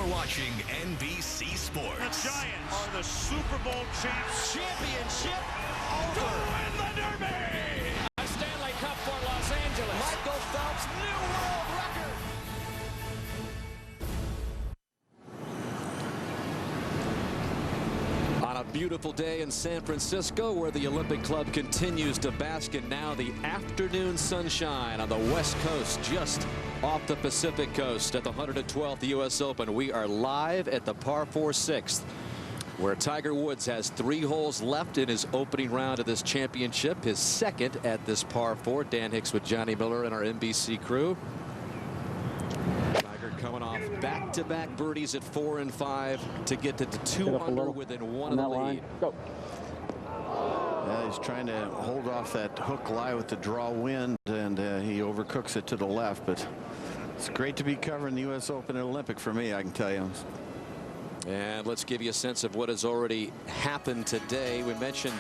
You're watching NBC Sports. The Giants are the Super Bowl champs. Championship over. To win the Derby. A Stanley Cup for Los Angeles. Michael Phelps, new world record. On a beautiful day in San Francisco, where the Olympic Club continues to bask in now the afternoon sunshine on the West Coast, just off the Pacific Coast at the 112th U.S. Open. We are live at the par 4 6th, where Tiger Woods has 3 holes left in his opening round of this championship, his second at this par 4. Dan Hicks with Johnny Miller and our NBC crew. Tiger coming off back-to-back birdies at 4 and 5 to get to 2 under within 1 of the lead. Go. Yeah, he's trying to hold off that hook lie with the draw wind, and he overcooks it to the left. But it's great to be covering the U.S. Open and Olympic for me, I can tell you. And let's give you a sense of what has already happened today. We mentioned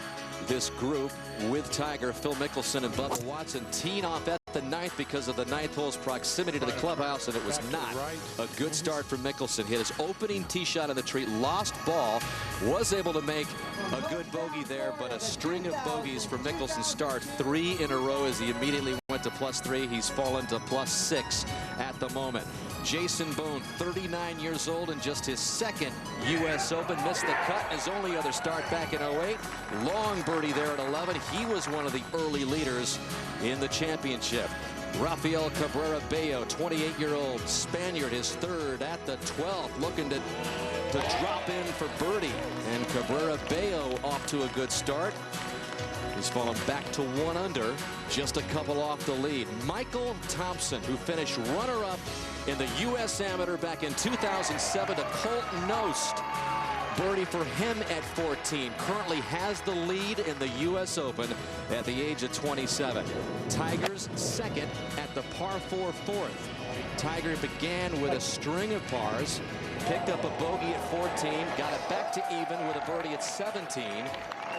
this group with Tiger, Phil Mickelson, and Bubba Watson teeing off at the 9th because of the 9th hole's proximity to the clubhouse, and it was not a good start for Mickelson. Hit his opening tee shot on the tree, lost ball, was able to make a good bogey there, but a string of bogeys for Mickelson's start, 3 in a row as he immediately went to +3. He's fallen to +6 at the moment. Jason Boone, 39 years old and just his second U.S. Open, missed the cut in his only other start back in 08. Long birdie there at 11. He was one of the early leaders in the championship. Rafael Cabrera Bello, 28-year-old Spaniard, his third at the 12th, looking to drop in for birdie. And Cabrera Bello off to a good start. He's fallen back to 1 under, just a couple off the lead. Michael Thompson, who finished runner-up in the U.S. Amateur back in 2007 to Colton Knost. Birdie for him at 14. Currently has the lead in the U.S. Open at the age of 27. Tiger's second at the par 4 4th. Tiger began with a string of pars, picked up a bogey at 14, got it back to even with a birdie at 17.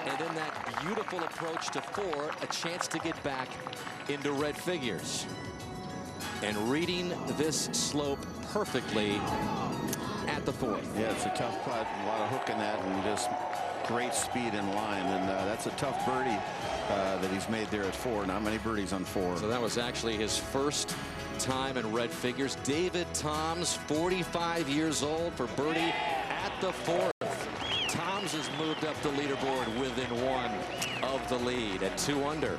And then that beautiful approach to 4, a chance to get back into red figures. And reading this slope perfectly at the 4th. Yeah, it's a tough putt, a lot of hook in that, and just great speed in line. And that's a tough birdie that he's made there at 4. Not many birdies on 4. So that was actually his first time in red figures. David Toms, 45 years old, for birdie at the 4th. Toms has moved up the leaderboard within 1 of the lead at 2 under.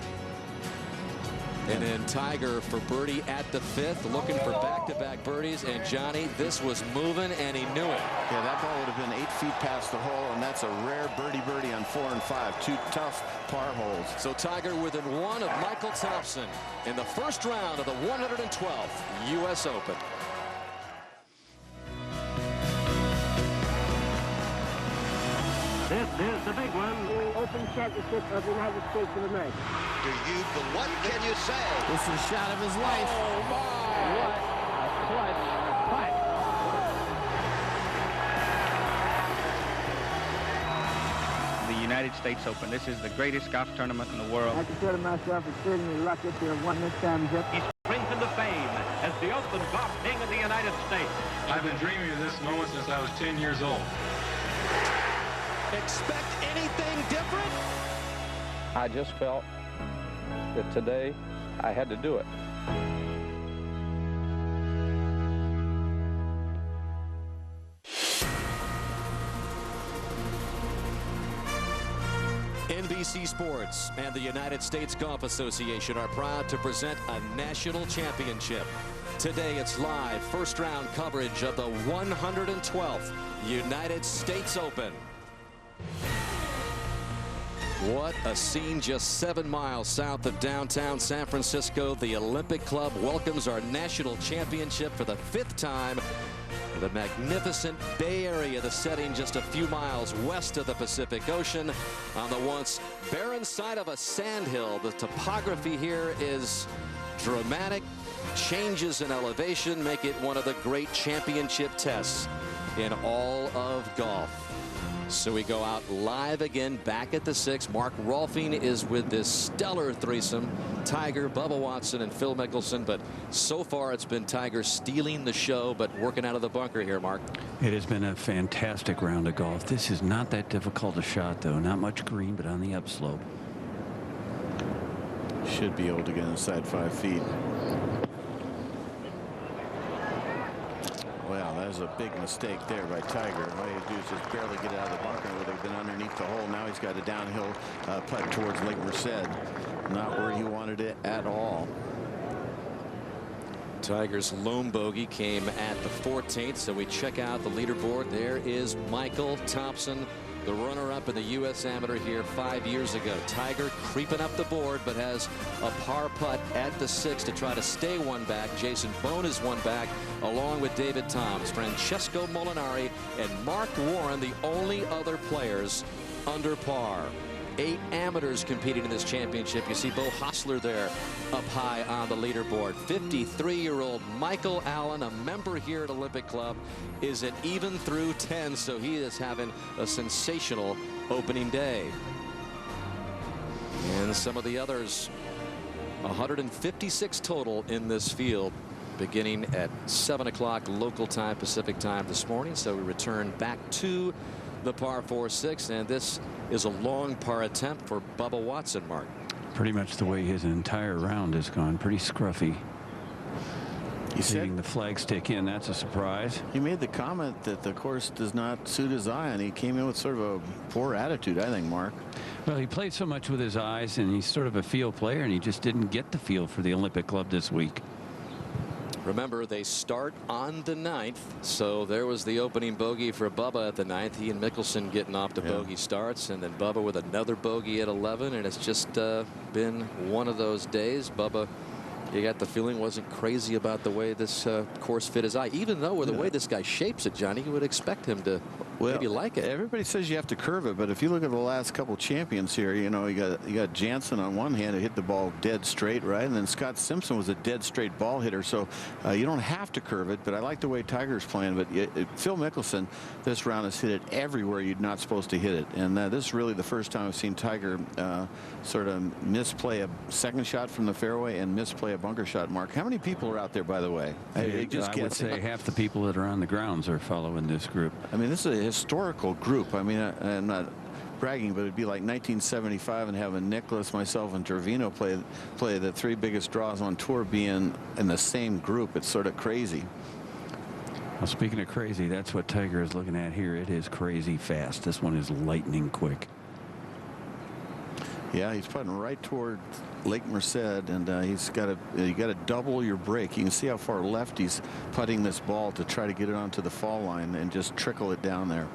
And then Tiger for birdie at the 5th, looking for back-to-back birdies. And Johnny, this was moving, and he knew it. Yeah, that ball would have been 8 feet past the hole, and that's a rare birdie on 4 and 5. 2 tough par holes. So Tiger within 1 of Michael Thompson in the first round of the 112th U.S. Open. This is the big one, the Open Championship of the United States of America. What can you say? This is a shot of his life. Oh, my. What a clutch putt. The United States Open. This is the greatest golf tournament in the world. I consider myself extremely lucky to have won this championship. He's strengthened to fame as the Open Golf King of the United States. I've been dreaming of this moment since I was 10 years old. Expect anything different? I just felt that today I had to do it. NBC Sports and the United States Golf Association are proud to present a national championship. Today it's live first round coverage of the 112th United States Open. What a scene just 7 miles south of downtown San Francisco. The Olympic Club welcomes our national championship for the 5th time. The magnificent Bay Area, the setting just a few miles west of the Pacific Ocean on the once barren side of a sandhill. The topography here is dramatic. Changes in elevation make it one of the great championship tests in all of golf. So we go out live again, back at the 6. Mark Rolfing is with this stellar threesome. Tiger, Bubba Watson, and Phil Mickelson. But so far it's been Tiger stealing the show, but working out of the bunker here, Mark. It has been a fantastic round of golf. This is not that difficult a shot, though. Not much green, but on the upslope. Should be able to get inside 5 feet. Well, that was a big mistake there by Tiger. All he had to do is just barely get out of the bunker where they've been underneath the hole. Now he's got a downhill putt towards Lake Merced. Not where he wanted it at all. Tiger's lone bogey came at the 14th, so we check out the leaderboard. There is Michael Thompson, the runner-up in the U.S. Amateur here 5 years ago. Tiger creeping up the board, but has a par putt at the 6 to try to stay one back. Jason Bone is one back, along with David Toms, Francesco Molinari, and Mark Warren, the only other players under par. 8 amateurs competing in this championship. You see Bo Hostler there up high on the leaderboard. 53-year-old Michael Allen, a member here at Olympic Club, is an even through 10, so he is having a sensational opening day. And some of the others, 156 total in this field, beginning at 7 o'clock local time, Pacific time this morning. So we return back to the par 4-6, and this is a long par attempt for Bubba Watson, Mark. Pretty much the way his entire round has gone. Pretty scruffy. Seeing the flag stick in, that's a surprise. He made the comment that the course does not suit his eye, and he came in with sort of a poor attitude, I think, Mark. Well, he played so much with his eyes, and he's sort of a field player, and he just didn't get the feel for the Olympic Club this week. Remember, they start on the 9th, so there was the opening bogey for Bubba at the 9th. He and Mickelson getting off to bogey starts, and then Bubba with another bogey at 11, and it's just been one of those days. Bubba, you got the feeling, wasn't crazy about the way this course fit his eye, even though with the way this guy shapes it, Johnny, you would expect him to maybe like it. Everybody says you have to curve it, but if you look at the last couple champions here, you know, you got Jansen on one hand who hit the ball dead straight, right, and then Scott Simpson was a dead straight ball hitter, so you don't have to curve it. But I like the way Tiger's playing. But Phil Mickelson this round has hit it everywhere you're not supposed to hit it, and this is really the first time I've seen Tiger sort of misplay a second shot from the fairway and misplay a bunker shot. Mark, how many people are out there, by the way? I would say half the people that are on the grounds are following this group. I mean, this is a historical group. I mean, I'm not bragging, but it'd be like 1975 and having Nicholas, myself, and Trevino play the 3 biggest draws on tour being in the same group. It's sort of crazy. Well, speaking of crazy, that's what Tiger is looking at here. It is crazy fast. This one is lightning quick. Yeah, he's putting right toward Lake Merced, and you got to double your break. You can see how far left he's putting this ball to try to get it onto the fall line and just trickle it down there.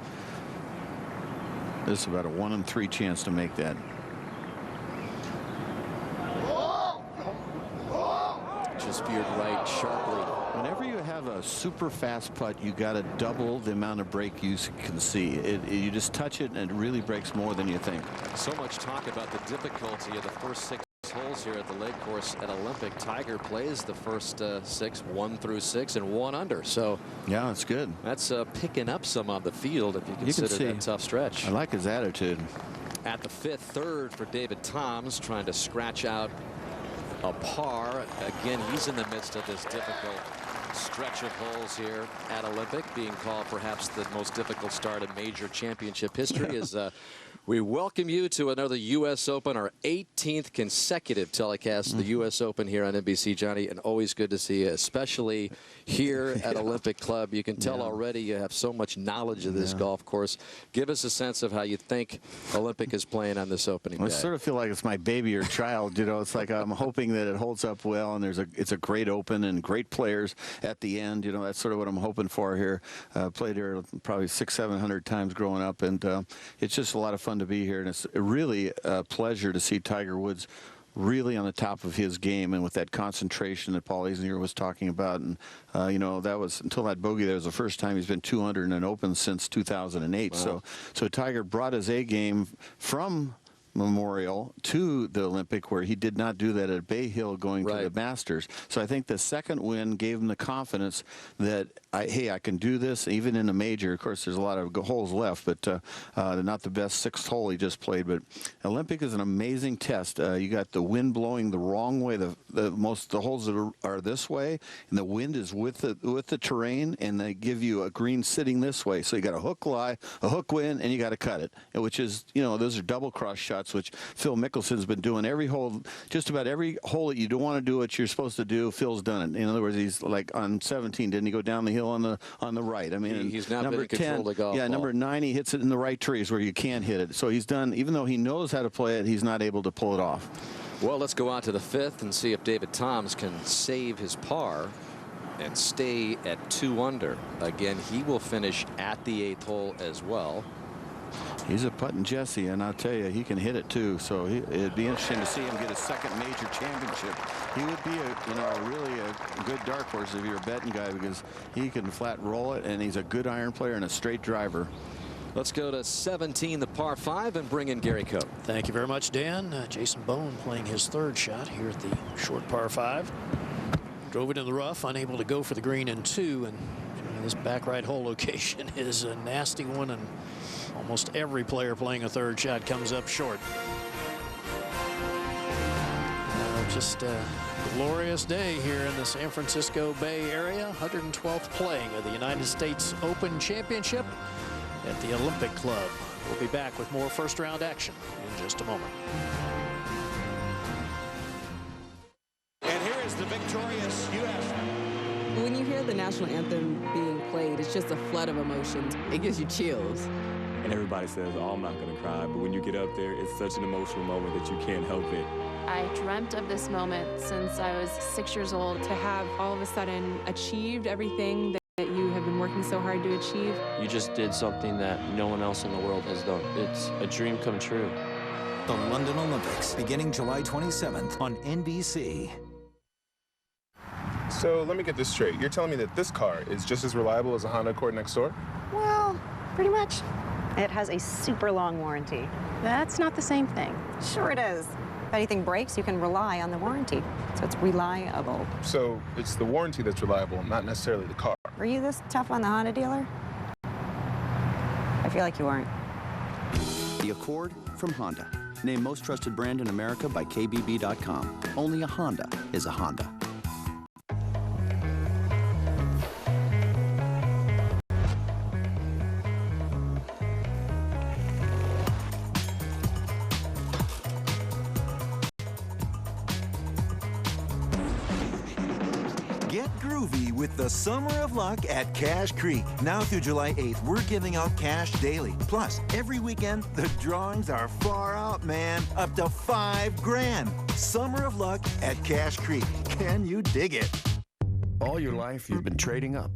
This is about a 1 in 3 chance to make that. Just veered right sharply. Whenever you have a super fast putt, you got to double the amount of break you can see. You just touch it, and it really breaks more than you think. So much talk about the difficulty of the first 6 holes here at the lake course at Olympic. Tiger plays the first 6, 1 through 6, and 1 under. So yeah, it's good. That's picking up some on the field if you consider that tough stretch. I like his attitude. At the 5th, 3rd for David Toms, trying to scratch out a par. Again, he's in the midst of this difficult stretch of holes here at Olympic, being called perhaps the most difficult start in major championship history. As we welcome you to another U.S. Open, our 18th consecutive telecast of the U.S. Open here on NBC, Johnny, and always good to see you, especially here at Olympic Club. You can tell already you have so much knowledge of this golf course. Give us a sense of how you think Olympic is playing on this opening day. I sort of feel like it's my baby or child. You know, it's like I'm hoping that it holds up well, and it's a great open and great players at the end. You know, that's sort of what I'm hoping for here. Played here probably 600-700 times growing up, and it's just a lot of fun to be here, and it's really a pleasure to see Tiger Woods really on the top of his game, and with that concentration that Paul Azinger was talking about. And you know, that was until that bogey there was the first time he's been 200 in an Open since 2008. Wow. So Tiger brought his A game from memorial to the Olympic, where he did not do that at Bay Hill going to the Masters. So I think the second win gave him the confidence that, hey, I can do this even in a major. Of course, there's a lot of holes left, but not the best sixth hole he just played. But Olympic is an amazing test. You got the wind blowing the wrong way. The holes that are this way, and the wind is with the terrain, and they give you a green sitting this way. So you got a hook lie, a hook win, and you got to cut it, which is, those are double cross shots, which Phil Mickelson's been doing every hole. Just about every hole that you don't want to do what you're supposed to do, Phil's done it. In other words, he's like on 17, didn't he go down the hill on the right? I mean, he's now number 10, the golf ball. Number 9, he hits it in the right trees where you can't hit it. So he's done, even though he knows how to play it, he's not able to pull it off. Well, let's go on to the 5th and see if David Toms can save his par and stay at 2 under. Again, he will finish at the 8th hole as well. He's a putting Jesse, and I'll tell you, he can hit it too. So it'd be interesting to see him get a second major championship. He would be really a good dark horse if you're a betting guy, because he can flat roll it, and he's a good iron player and a straight driver. Let's go to 17, the par 5, and bring in Gary Cope. Thank you very much, Dan. Jason Bone playing his 3rd shot here at the short par 5. Drove it in the rough, unable to go for the green in 2, and this back right hole location is a nasty one, and almost every player playing a 3rd shot comes up short. Just a glorious day here in the San Francisco Bay Area. 112th playing of the United States Open Championship at the Olympic Club. We'll be back with more first-round action in just a moment. And here is the victorious U.S. When you hear the national anthem being played, it's just a flood of emotions. It gives you chills. And everybody says, oh, I'm not going to cry. But when you get up there, it's such an emotional moment that you can't help it. I dreamt of this moment since I was 6 years old. To have all of a sudden achieved everything that you have been working so hard to achieve. You just did something that no one else in the world has done. It's a dream come true. The London Olympics, beginning July 27th on NBC. So let me get this straight. You're telling me that this car is just as reliable as a Honda Accord next door? Well, pretty much. It has a super long warranty. That's not the same thing. Sure it is. If anything breaks, you can rely on the warranty. So it's reliable. So it's the warranty that's reliable, not necessarily the car. Were you this tough on the Honda dealer? I feel like you weren't. The Accord from Honda. Named most trusted brand in America by KBB.com. Only a Honda is a Honda. With the Summer of Luck at Cash Creek. Now through July 8th, we're giving out cash daily. Plus, every weekend, the drawings are far out, man. Up to $5 grand. Summer of Luck at Cash Creek. Can you dig it? All your life, you've been trading up.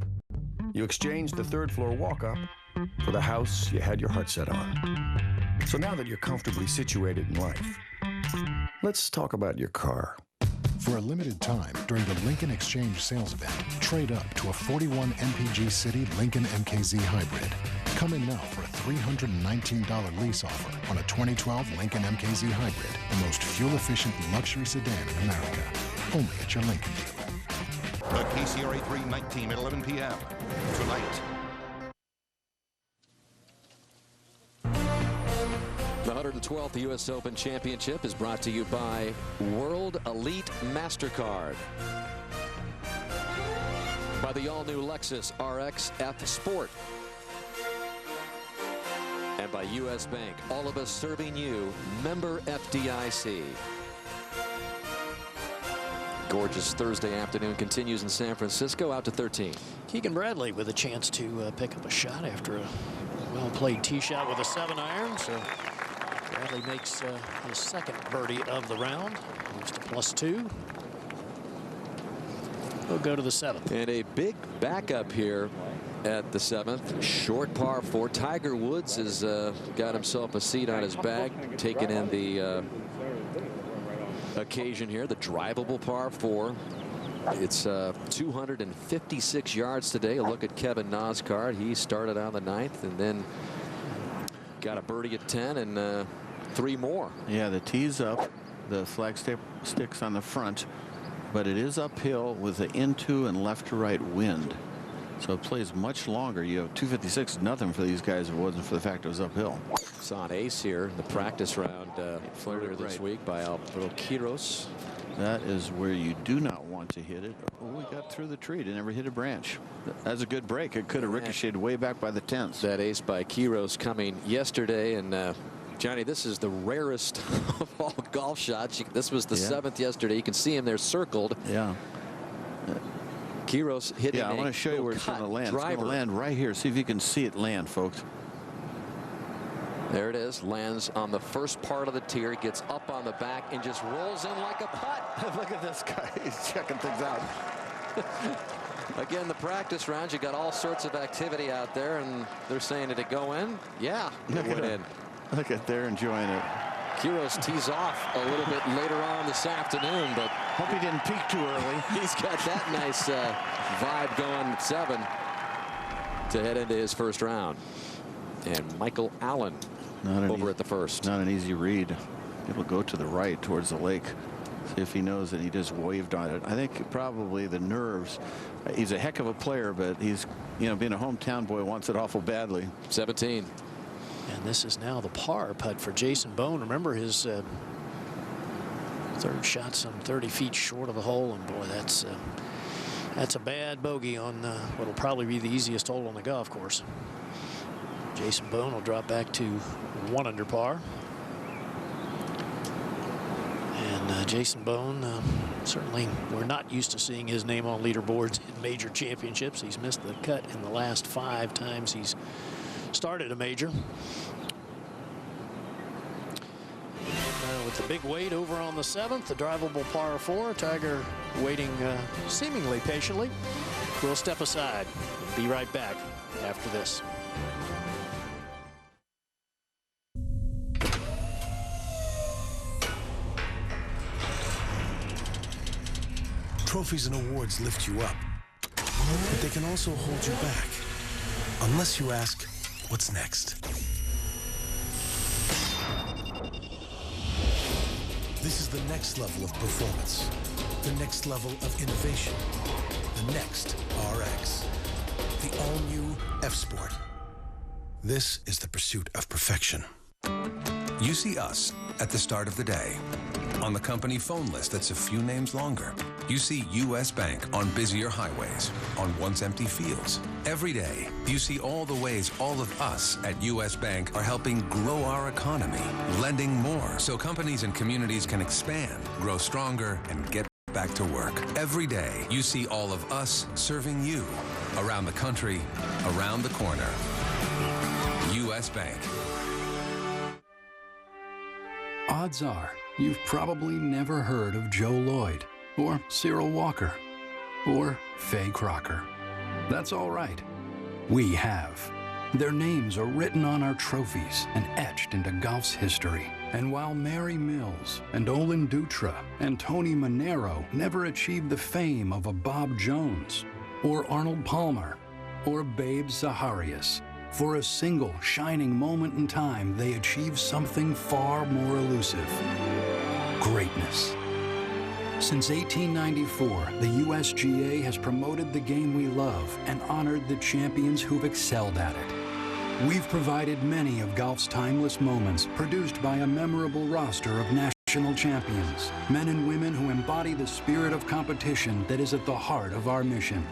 You exchanged the 3rd floor walk-up for the house you had your heart set on. So now that you're comfortably situated in life, let's talk about your car. For a limited time during the Lincoln Exchange sales event, trade up to a 41 MPG City Lincoln MKZ Hybrid. Come in now for a $319 lease offer on a 2012 Lincoln MKZ Hybrid, the most fuel-efficient luxury sedan in America. Only at your Lincoln dealer. The KCRA 3 night team at 11 p.m. tonight. The 112th U.S. Open Championship is brought to you by World Elite MasterCard. By the all-new Lexus RX F Sport. And by U.S. Bank, all of us serving you, member FDIC. Gorgeous Thursday afternoon continues in San Francisco, out to 13. Keegan Bradley with a chance to pick up a shot after a well-played tee shot with a 7-iron. So Bradley makes his 2nd birdie of the round. Moves to +2. We'll go to the 7th. And a big backup here at the 7th. Short par 4. Tiger Woods has got himself a seat on his bag, taking in the occasion here, the drivable par 4. It's 256 yards today. A look at Kevin Noscard. He started on the 9th and then got a birdie at 10 and 3 more. Yeah, the tee's up. The flag sticks on the front, but it is uphill with the into and left to right wind. So it plays much longer. You have 256 nothing for these guys if it wasn't for the fact it was uphill. Saw an ace here in the practice round earlier this week by Alvaro Quiros. That is where you do not want to hit it. Oh, we got through the tree. It never hit a branch. That's a good break. It could have ricocheted way back by the 10th. That ace by Quiros coming yesterday. And Johnny, this is the rarest of all golf shots. This was the 7th yesterday. You can see him there circled. Yeah. Quiros hitting. Yeah, I want to show you where it's going to land. It's going to land right here. See if you can see it land, folks. There it is. Lands on the first part of the tier, gets up on the back, and just rolls in like a putt. Look at this guy. He's checking things out. Again, the practice rounds, you got all sorts of activity out there, and they're saying, did it go in? Yeah, it went in. Look at they're enjoying it. Quiros tees off a little bit later on this afternoon, but hope he didn't peak too early. He's got that nice vibe going at 7 to head into his first round. And Michael Allen over at the first. Not an easy read. It'll go to the right towards the lake. See if he knows that he just waved on it. I think probably the nerves. He's a heck of a player, but he's, you know, being a hometown boy, wants it awful badly. 17. And this is now the par putt for Jason Bone. Remember his third shot some 30 feet short of the hole, and boy, that's a bad bogey on what'll probably be the easiest hole on the golf course. Jason Bone will drop back to 1 under par. And Jason Bone, certainly we're not used to seeing his name on leaderboards in major championships. He's missed the cut in the last 5 times he's started a major. With the big weight over on the 7th, the drivable par 4. Tiger waiting seemingly patiently. We'll step aside. Be right back after this. Trophies and awards lift you up, but they can also hold you back, unless you ask, what's next? This is the next level of performance, the next level of innovation, the next RX, the all-new F-Sport. This is the pursuit of perfection. You see us at the start of the day. On the company phone list that's a few names longer. You see U.S. Bank on busier highways, on once empty fields. Every day, you see all the ways all of us at U.S. Bank are helping grow our economy, lending more so companies and communities can expand, grow stronger, and get back to work. Every day, you see all of us serving you, around the country, around the corner. U.S. Bank. Odds are, you've probably never heard of Joe Lloyd, or Cyril Walker, or Faye Crocker. That's all right. We have. Their names are written on our trophies and etched into golf's history. And while Mary Mills and Olin Dutra and Tony Manero never achieved the fame of a Bob Jones, or Arnold Palmer, or Babe Zaharias, for a single shining moment in time, they achieved something far more elusive: greatness. Since 1894, the USGA has promoted the game we love and honored the champions who've excelled at it. We've provided many of golf's timeless moments, produced by a memorable roster of national champions, men and women who embody the spirit of competition that is at the heart of our mission.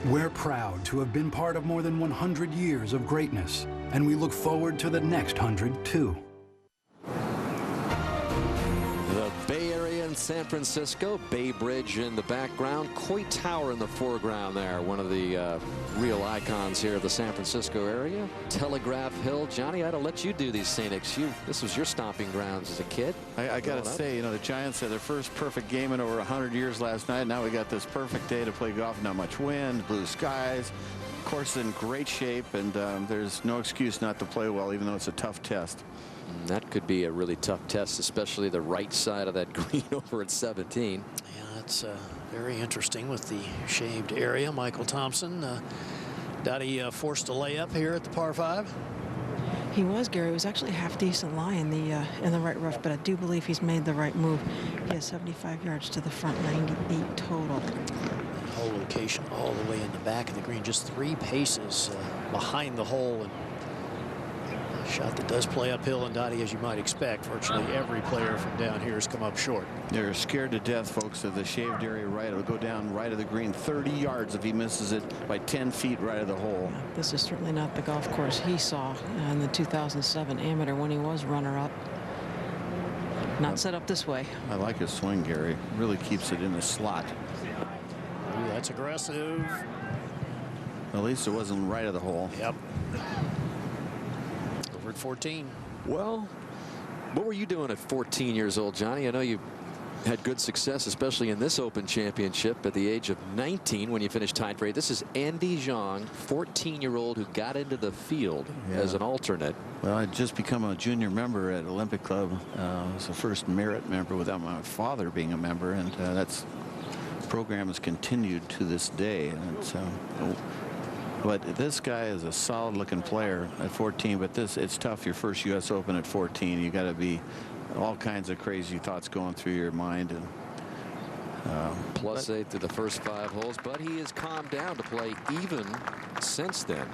We're proud to have been part of more than 100 years of greatness, and we look forward to the next 100 too. The Bay Area in San Francisco, Bay Bridge in the background, Coit Tower in the foreground there, one of the real icons here of the San Francisco area. Telegraph Hill. Johnny, I'd have let you do these scenics. This was your stomping grounds as a kid. I got to say, you know, the Giants had their first perfect game in over 100 years last night. Now we got this perfect day to play golf. Not much wind, blue skies. Course in great shape, and there's no excuse not to play well, even though it's a tough test. That could be a really tough test, especially the right side of that green over at 17. Yeah, that's very interesting with the shaved area. Michael Thompson, Dottie forced a layup here at the par 5. He was, Gary. It was actually a half-decent lie in the right rough, but I do believe he's made the right move. He has 75 yards to the front, 98 total. The whole location all the way in the back of the green, just 3 paces behind the hole. And a shot that does play uphill, and Dottie, as you might expect, virtually every player from down here has come up short. They're scared to death, folks, of the shaved area right. It'll go down right of the green, 30 yards if he misses it by 10 feet right of the hole. Yeah, this is certainly not the golf course he saw in the 2007 amateur when he was runner-up. Not set up this way. I like his swing, Gary. Really keeps it in the slot. Ooh, that's aggressive. At least it wasn't right of the hole. Yep. Over at 14. Well, what were you doing at 14 years old, Johnny? I know you had good success, especially in this Open Championship at the age of 19 when you finished tied for 8th. This is Andy Zhang, 14-year-old who got into the field as an alternate. Well, I'd just become a junior member at Olympic Club. I was the first merit member without my father being a member, and that's program has continued to this day. And it's, but this guy is a solid-looking player at 14. But it's tough. Your first U.S. Open at 14, you got to be all kinds of crazy thoughts going through your mind. And plus 8 to the first 5 holes, but he has calmed down to play even since then.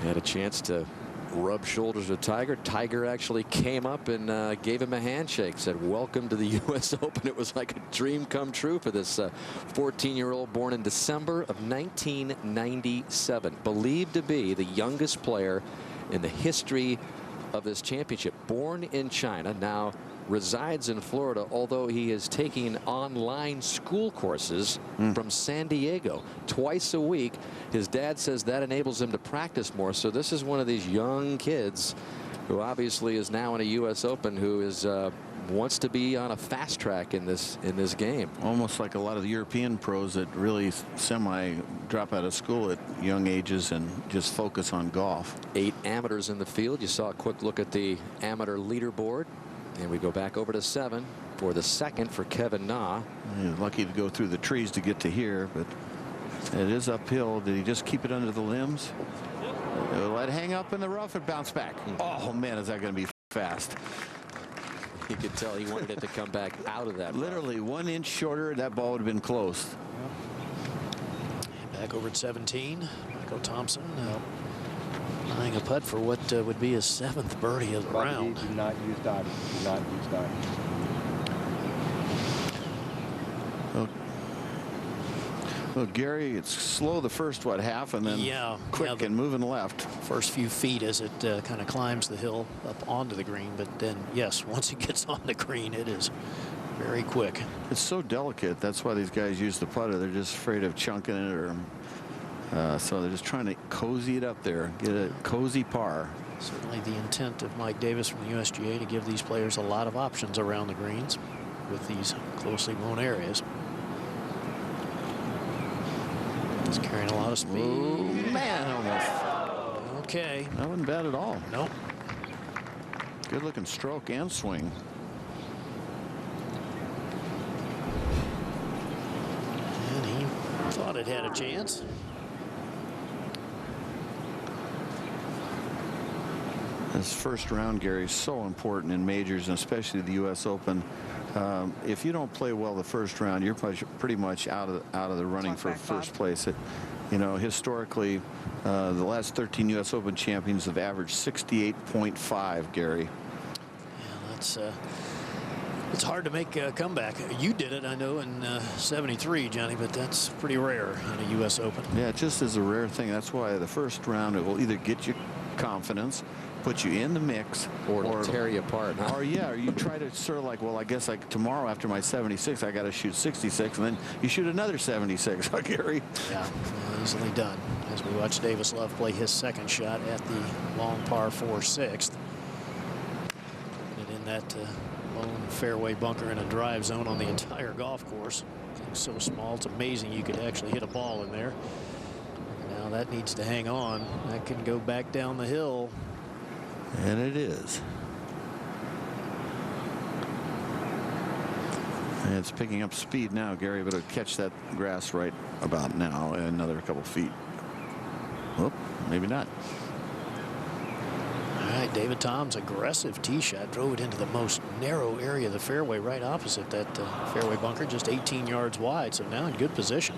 He had a chance to rub shoulders with Tiger. Tiger actually came up and gave him a handshake, said welcome to the U.S. Open. It was like a dream come true for this 14-year-old born in December of 1997, believed to be the youngest player in the history of this championship. Born in China, now resides in Florida, although he is taking online school courses from San Diego twice a week. His dad says that enables him to practice more. So this is one of these young kids who obviously is now in a U.S. Open, who is wants to be on a fast track in this game. Almost like a lot of the European pros that really semi drop out of school at young ages and just focus on golf. 8 amateurs in the field. You saw a quick look at the amateur leaderboard. And we go back over to 7 for the second for Kevin Na. He's lucky to go through the trees to get to here, but it is uphill. Did he just keep it under the limbs? Let it hang up in the rough and bounce back. Oh man, is that going to be fast? You could tell he wanted it to come back out of that. Literally 1 inch shorter, that ball would have been close. Back over at 17, Michael Thompson. Tying a putt for what would be his 7th birdie of the round. Do not use Dottie. Do not use Dottie. Well, Gary, it's slow the first half, and then quick and moving left. First few feet as it kind of climbs the hill up onto the green, but then yes, once it gets on the green, it is very quick. It's so delicate. That's why these guys use the putter. They're just afraid of chunking it, or so they're just trying to cozy it up there, get a cozy par. Certainly the intent of Mike Davis from the USGA to give these players a lot of options around the greens with these closely known areas. He's carrying a lot of speed. Oh, man, almost. Okay. That wasn't bad at all. Nope. Good looking stroke and swing. And he thought it had a chance. This first round, Gary, is so important in majors, and especially the U.S. Open. If you don't play well the first round, you're pretty much out of the running for first place. You know, historically, the last 13 U.S. Open champions have averaged 68.5, Gary. Yeah, that's it's hard to make a comeback. You did it, I know, in '73, Johnny, but that's pretty rare in a U.S. Open. Yeah, it just is a rare thing. That's why the first round, it will either get you confidence, put you in the mix, or tear you apart, huh? Or you try to sort of like, well, I guess like tomorrow after my 76, I got to shoot 66, and then you shoot another 76, Gary. Yeah, easily done. As we watch Davis Love play his second shot at the long par 4 6th. And in that lone fairway bunker in a drive zone on the entire golf course. It's so small, it's amazing you could actually hit a ball in there. Now that needs to hang on. That can go back down the hill. And it is. And it's picking up speed now, Gary, but it'll catch that grass right about now, another couple feet. Oh, maybe not. right, David Tom's aggressive tee shot drove it into the most narrow area of the fairway, right opposite that fairway bunker, just 18 yards wide. So now in good position.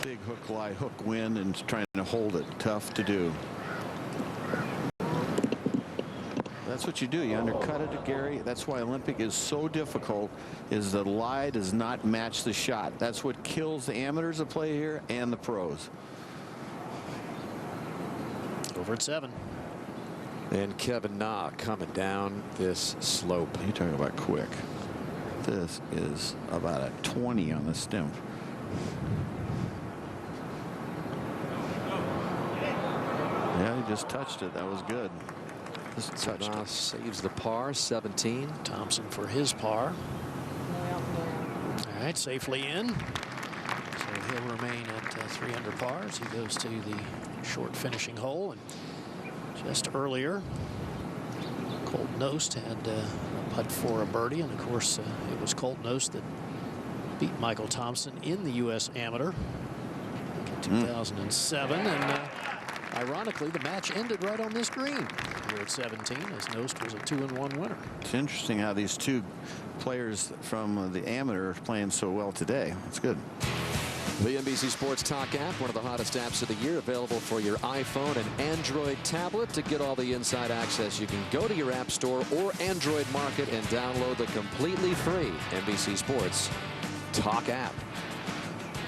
Big hook lie, hook wind, and trying to hold it. Tough to do. That's what you do. You undercut it, Gary. That's why Olympic is so difficult, is the lie does not match the shot. That's what kills the amateurs that play here and the pros. Over at 7. And Kevin Na coming down this slope. You're talking about quick. This is about a 20 on the stem. Yeah, he just touched it. That was good. Just touched it. Saves the par, 17. Thompson for his par. All right, safely in. So he'll remain at 3 under par as he goes to the short finishing hole. And just earlier, Colt Knost had a putt for a birdie, and of course it was Colt Knost that beat Michael Thompson in the U.S. Amateur in 2007. And ironically, the match ended right on this green here at 17, as Knost was a 2-1 winner. It's interesting how these two players from the amateur are playing so well today. It's good. The NBC Sports Talk app, one of the hottest apps of the year, available for your iPhone and Android tablet. To get all the inside access, you can go to your app store or Android market and download the completely free NBC Sports Talk app.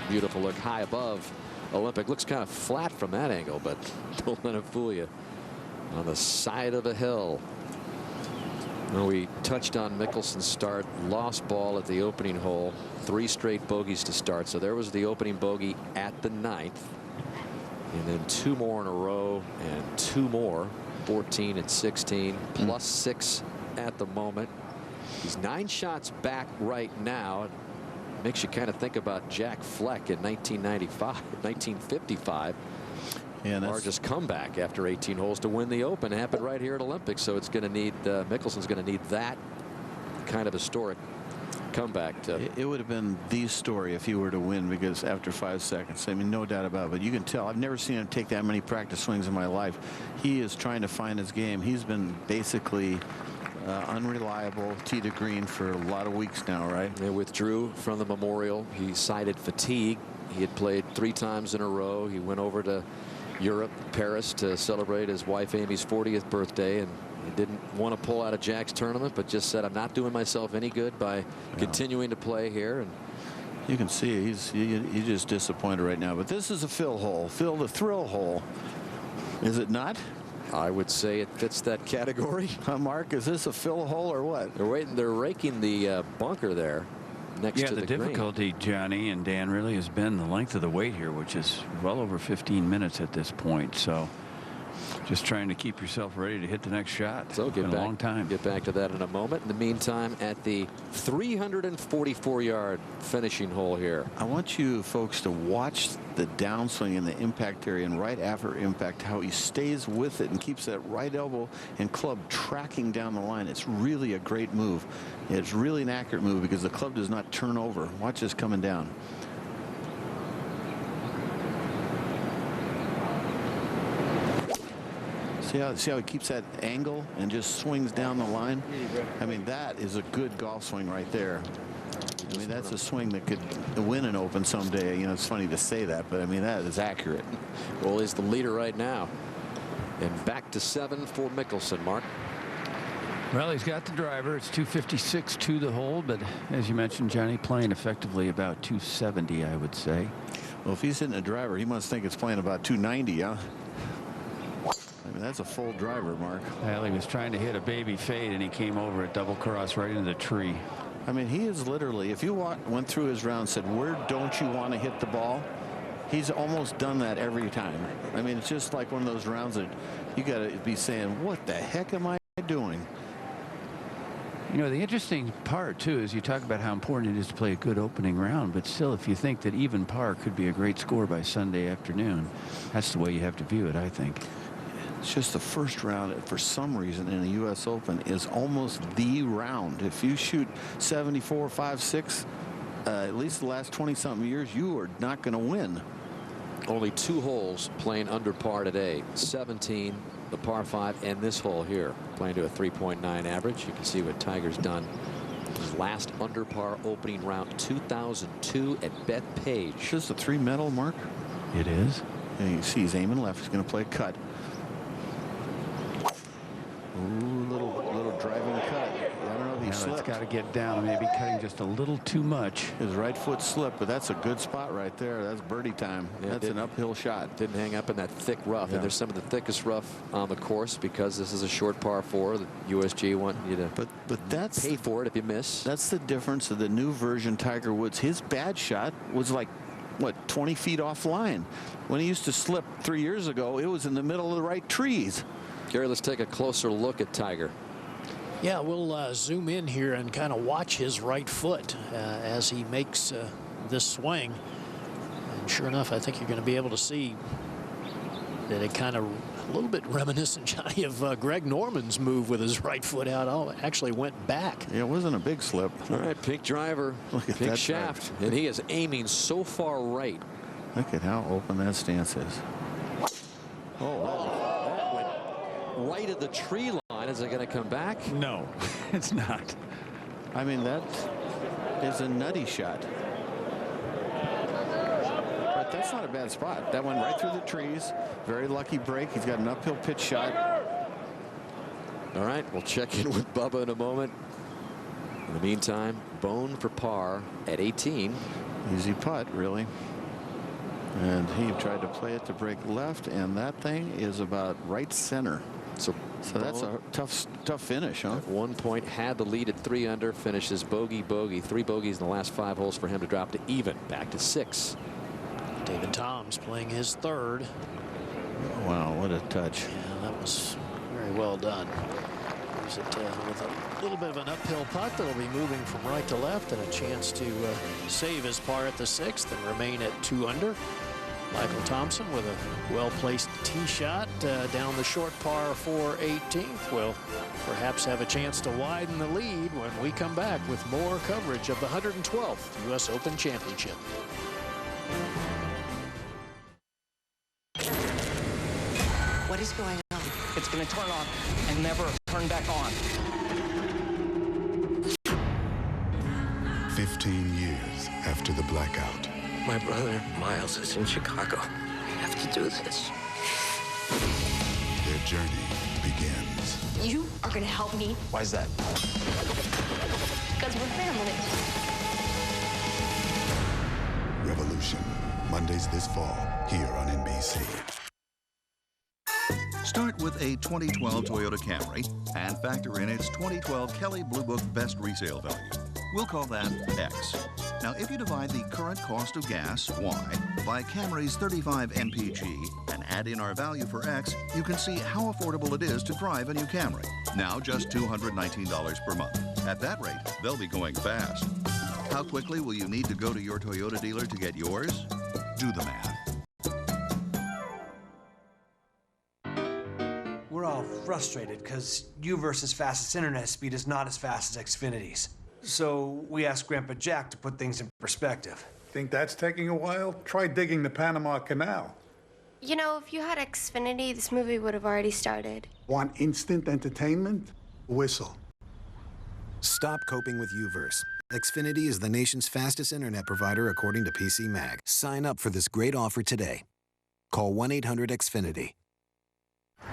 Beautiful look high above Olympic. Looks kind of flat from that angle, but don't let it fool you. On the side of a hill. Well, we touched on Mickelson's start. Lost ball at the opening hole. 3 straight bogeys to start. So there was the opening bogey at the 9th. And then 2 more in a row and 2 more. 14 and 16. Plus 6 at the moment. He's 9 shots back right now. It makes you kind of think about Jack Fleck in 1955. Yeah, largest comeback after 18 holes to win the Open happened right here at Olympics. So it's going to need Mickelson's going to need that kind of historic comeback. It would have been the story if he were to win, because after 5 seconds, I mean, no doubt about it. But you can tell, I've never seen him take that many practice swings in my life. He is trying to find his game. He's been basically unreliable tee to green for a lot of weeks now, right? He withdrew from the Memorial. He cited fatigue. He had played 3 times in a row. He went over to Europe, Paris, to celebrate his wife Amy's 40th birthday, and he didn't want to pull out of Jack's tournament, but just said, I'm not doing myself any good by continuing to play here. And you can see he's just disappointed right now. But this is a fill hole, the thrill hole, is it not? I would say it fits that category. Mark, is this a fill hole or what? They're raking the bunker there. Next to the difficulty, Johnny and Dan, really has been the length of the wait here, which is well over 15 minutes at this point. So just trying to keep yourself ready to hit the next shot. So get back, a long time. Get back to that in a moment. In the meantime, at the 344-yard finishing hole here. I want you folks to watch the downswing in the impact area, and right after impact, how he stays with it and keeps that right elbow and club tracking down the line. It's really a great move. It's really an accurate move because the club does not turn over. Watch this coming down. See how he keeps that angle and just swings down the line? I mean, that is a good golf swing right there. I mean, that's a swing that could win an Open someday. You know, it's funny to say that, but I mean, that is accurate. Well, he's the leader right now. And back to 7 for Mickelson, Mark. Well, he's got the driver. It's 256 to the hole, but as you mentioned, Johnny, playing effectively about 270, I would say. Well, if he's hitting a driver, he must think it's playing about 290, huh? I mean, that's a full driver, Mark. Well, he was trying to hit a baby fade, and he came over at double cross right into the tree. I mean, he is literally, if you went through his round and said, where don't you want to hit the ball? He's almost done that every time. I mean, it's just like one of those rounds that you got to be saying, what the heck am I doing? You know, the interesting part, too, is you talk about how important it is to play a good opening round, but still, if you think that even par could be a great score by Sunday afternoon, that's the way you have to view it, I think. It's just the first round, for some reason, in the U.S. Open is almost the round. If you shoot 74, 5, 6, at least the last 20-something years, you are not going to win. Only 2 holes playing under par today. 17 the par 5 and this hole here, playing to a 3.9 average. You can see what Tiger's done. His last under par opening round, 2002 at Bethpage. Is this a 3 medal, Mark? It is. And you see he's aiming left. He's going to play a cut. Ooh, little driving cut. I don't know if he slipped. It's got to get down. Maybe cutting just a little too much. His right foot slipped, but that's a good spot right there. That's birdie time. Yeah, that's an uphill shot. Didn't hang up in that thick rough. And there's some of the thickest rough on the course because this is a short par 4. The USGA want you to but that's pay for it if you miss. That's the difference of the new version Tiger Woods. His bad shot was like, what, 20 feet offline. When he used to slip 3 years ago, it was in the middle of the right trees. Gary, let's take a closer look at Tiger. Yeah, we'll zoom in here and kind of watch his right foot as he makes this swing. And sure enough, I think you're going to be able to see that it kind of a little bit reminiscent, Johnny, of Greg Norman's move with his right foot out. Oh, actually went back. Yeah, it wasn't a big slip. All right, pink driver, pink shaft. And he is aiming so far right. Look at how open that stance is. That went right at the tree line. Is it going to come back? No, it's not. I mean, that is a nutty shot. But that's not a bad spot. That went right through the trees. Very lucky break. He's got an uphill pitch shot. All right, we'll check in with Bubba in a moment. In the meantime, Bone for par at 18. Easy putt, really. And he tried to play it to break left, and that thing is about right center. So that's a tough finish, huh? At one point had the lead at 3 under, finishes bogey. 3 bogeys in the last 5 holes for him to drop to even, back to 6. David Toms playing his 3rd. Wow, what a touch. Yeah, that was very well done. There's it with a little bit of an uphill putt that'll be moving from right to left, and a chance to save his par at the 6th and remain at 2 under. Michael Thompson with a well-placed tee shot down the short par 4 18th will perhaps have a chance to widen the lead when we come back with more coverage of the 112th U.S. Open Championship. What is going on? It's going to turn on and never turn back on. 15 years after the blackout. My brother, Miles, is in Chicago. We have to do this. Their journey begins. You are going to help me. Why is that? Because we're family. Revolution. Mondays this fall, here on NBC. Start with a 2012 Toyota Camry and factor in its 2012 Kelley Blue Book Best Resale Value. We'll call that X. Now, if you divide the current cost of gas, Y, by Camry's 35 MPG and add in our value for X, you can see how affordable it is to drive a new Camry. Now, just $219 per month. At that rate, they'll be going fast. How quickly will you need to go to your Toyota dealer to get yours? Do the math. We're all frustrated because U-verse's fastest internet speed is not as fast as Xfinity's. So we asked Grandpa Jack to put things in perspective. Think that's taking a while? Try digging the Panama Canal. You know, if you had Xfinity, this movie would have already started. Want instant entertainment? Whistle. Stop coping with U-verse. Xfinity is the nation's fastest internet provider according to PC Mag. Sign up for this great offer today. Call 1-800-XFINITY.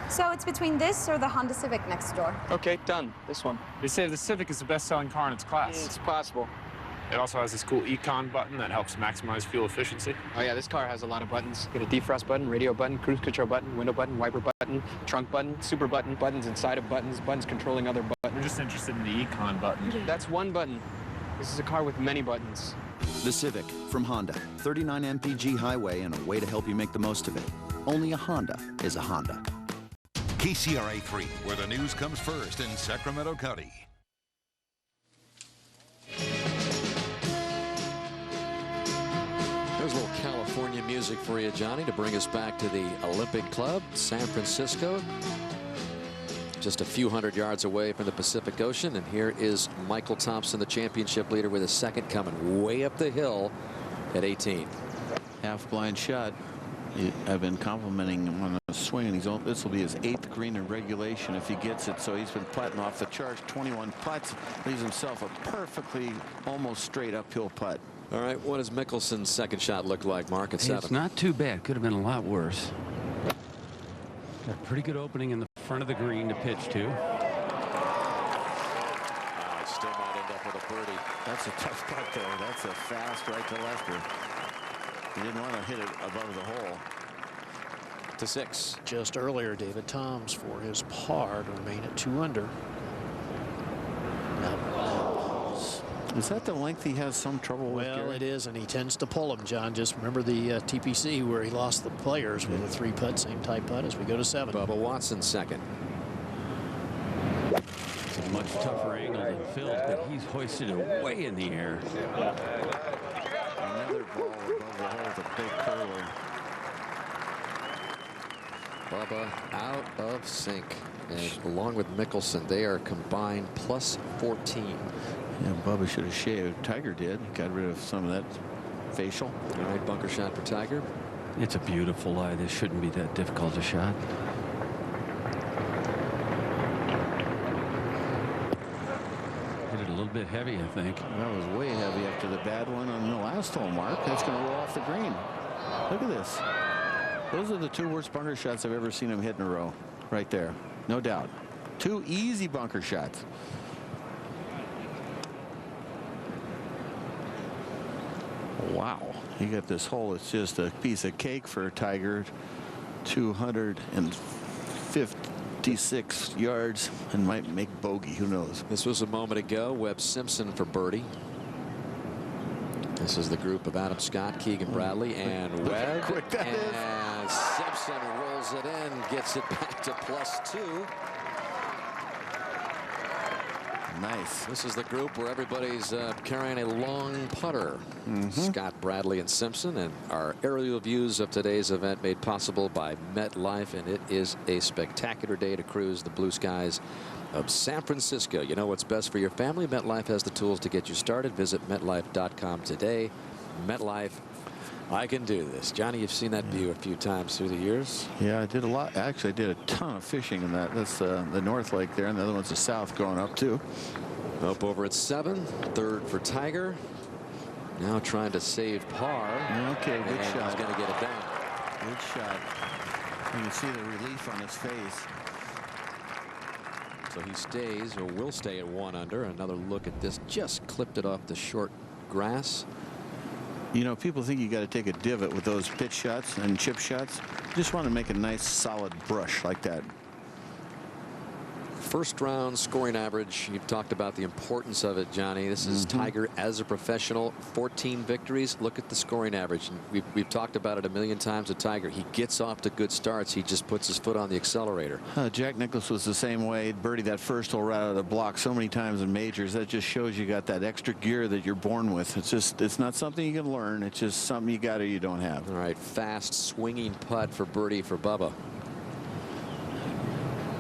So it's between this or the Honda Civic next door. Okay, done. This one. They say the Civic is the best-selling car in its class. It's possible. It also has this cool Econ button that helps maximize fuel efficiency. Oh yeah, this car has a lot of buttons. Got a defrost button, radio button, cruise control button, window button, wiper button, trunk button, super button, buttons inside of buttons, buttons controlling other buttons. We're just interested in the Econ button. That's one button. This is a car with many buttons. The Civic from Honda. 39 MPG highway and a way to help you make the most of it. Only a Honda is a Honda. KCRA 3, where the news comes first in Sacramento County. There's a little California music for you, Johnny, to bring us back to the Olympic Club, San Francisco. Just a few hundred yards away from the Pacific Ocean. And here is Michael Thompson, the championship leader, with a second coming way up the hill at 18. Half blind shot. I've been complimenting him on the swing, and this will be his 8th green in regulation if he gets it. So he's been putting off the charge. 21 putts, leaves himself a perfectly almost straight uphill putt. All right, what does Mickelson's second shot look like, Mark, at 7? It's not too bad. Could have been a lot worse. Got a pretty good opening in the front of the green to pitch to. Still might end up with a birdie. That's a tough putt there. That's a fast right to lefter. He didn't want to hit it above the hole. To 6. Just earlier, David Toms for his par to remain at 2 under. Is that the length he has some trouble with? Well, it is, and he tends to pull them, John. Just remember the TPC where he lost the players with a 3-putt, same type putt as we go to 7. Bubba Watson second. It's a much tougher angle than Phil's, but he's hoisted it way in the air. Another ball above the hole with a big curler. Bubba out of sync. And along with Mickelson, they are combined plus 14. Yeah, Bubba should have shaved. Tiger did. He got rid of some of that facial. All right, bunker shot for Tiger. It's a beautiful lie. This shouldn't be that difficult a shot. Hit it a little bit heavy, I think. That was way heavy after the bad one on the last hole, Mark. That's going to roll off the green. Look at this. Those are the 2 worst bunker shots I've ever seen him hit in a row. Right there. No doubt. 2 easy bunker shots. Wow. You got this hole. It's just a piece of cake for Tiger. 256 yards and might make bogey. Who knows? This was a moment ago. Webb Simpson for birdie. This is the group of Adam Scott, Keegan Bradley, and Webb. And Simpson rolls it in, gets it back to +2. Nice. This is the group where everybody's carrying a long putter. Scott, Bradley, and Simpson. And our aerial views of today's event made possible by MetLife. And it is a spectacular day to cruise the blue skies of San Francisco. You know what's best for your family? MetLife has the tools to get you started. Visit MetLife.com today. MetLife, I can do this. Johnny, you've seen that view a few times through the years. Yeah, I did a lot. Actually, I did a ton of fishing in that. That's the North Lake there, and the other one's the South going up too. Up over at 7. 3rd for Tiger. Now trying to save par. Okay, good shot. He's going to get it down. Good shot. You can see the relief on his face. So he stays, or will stay, at 1 under. Another look at this. Just clipped it off the short grass. You know, people think you got to take a divot with those pitch shots and chip shots. You just want to make a nice solid brush like that. First round scoring average. You've talked about the importance of it, Johnny. This is Tiger as a professional. 14 victories. Look at the scoring average. And we've talked about it a million times with Tiger. He gets off to good starts. He just puts his foot on the accelerator. Jack Nicklaus was the same way. Birdied that first hole right out of the block so many times in majors. That just shows you got that extra gear that you're born with. It's not something you can learn. It's just something you got or you don't have. All right, fast swinging putt for birdie for Bubba.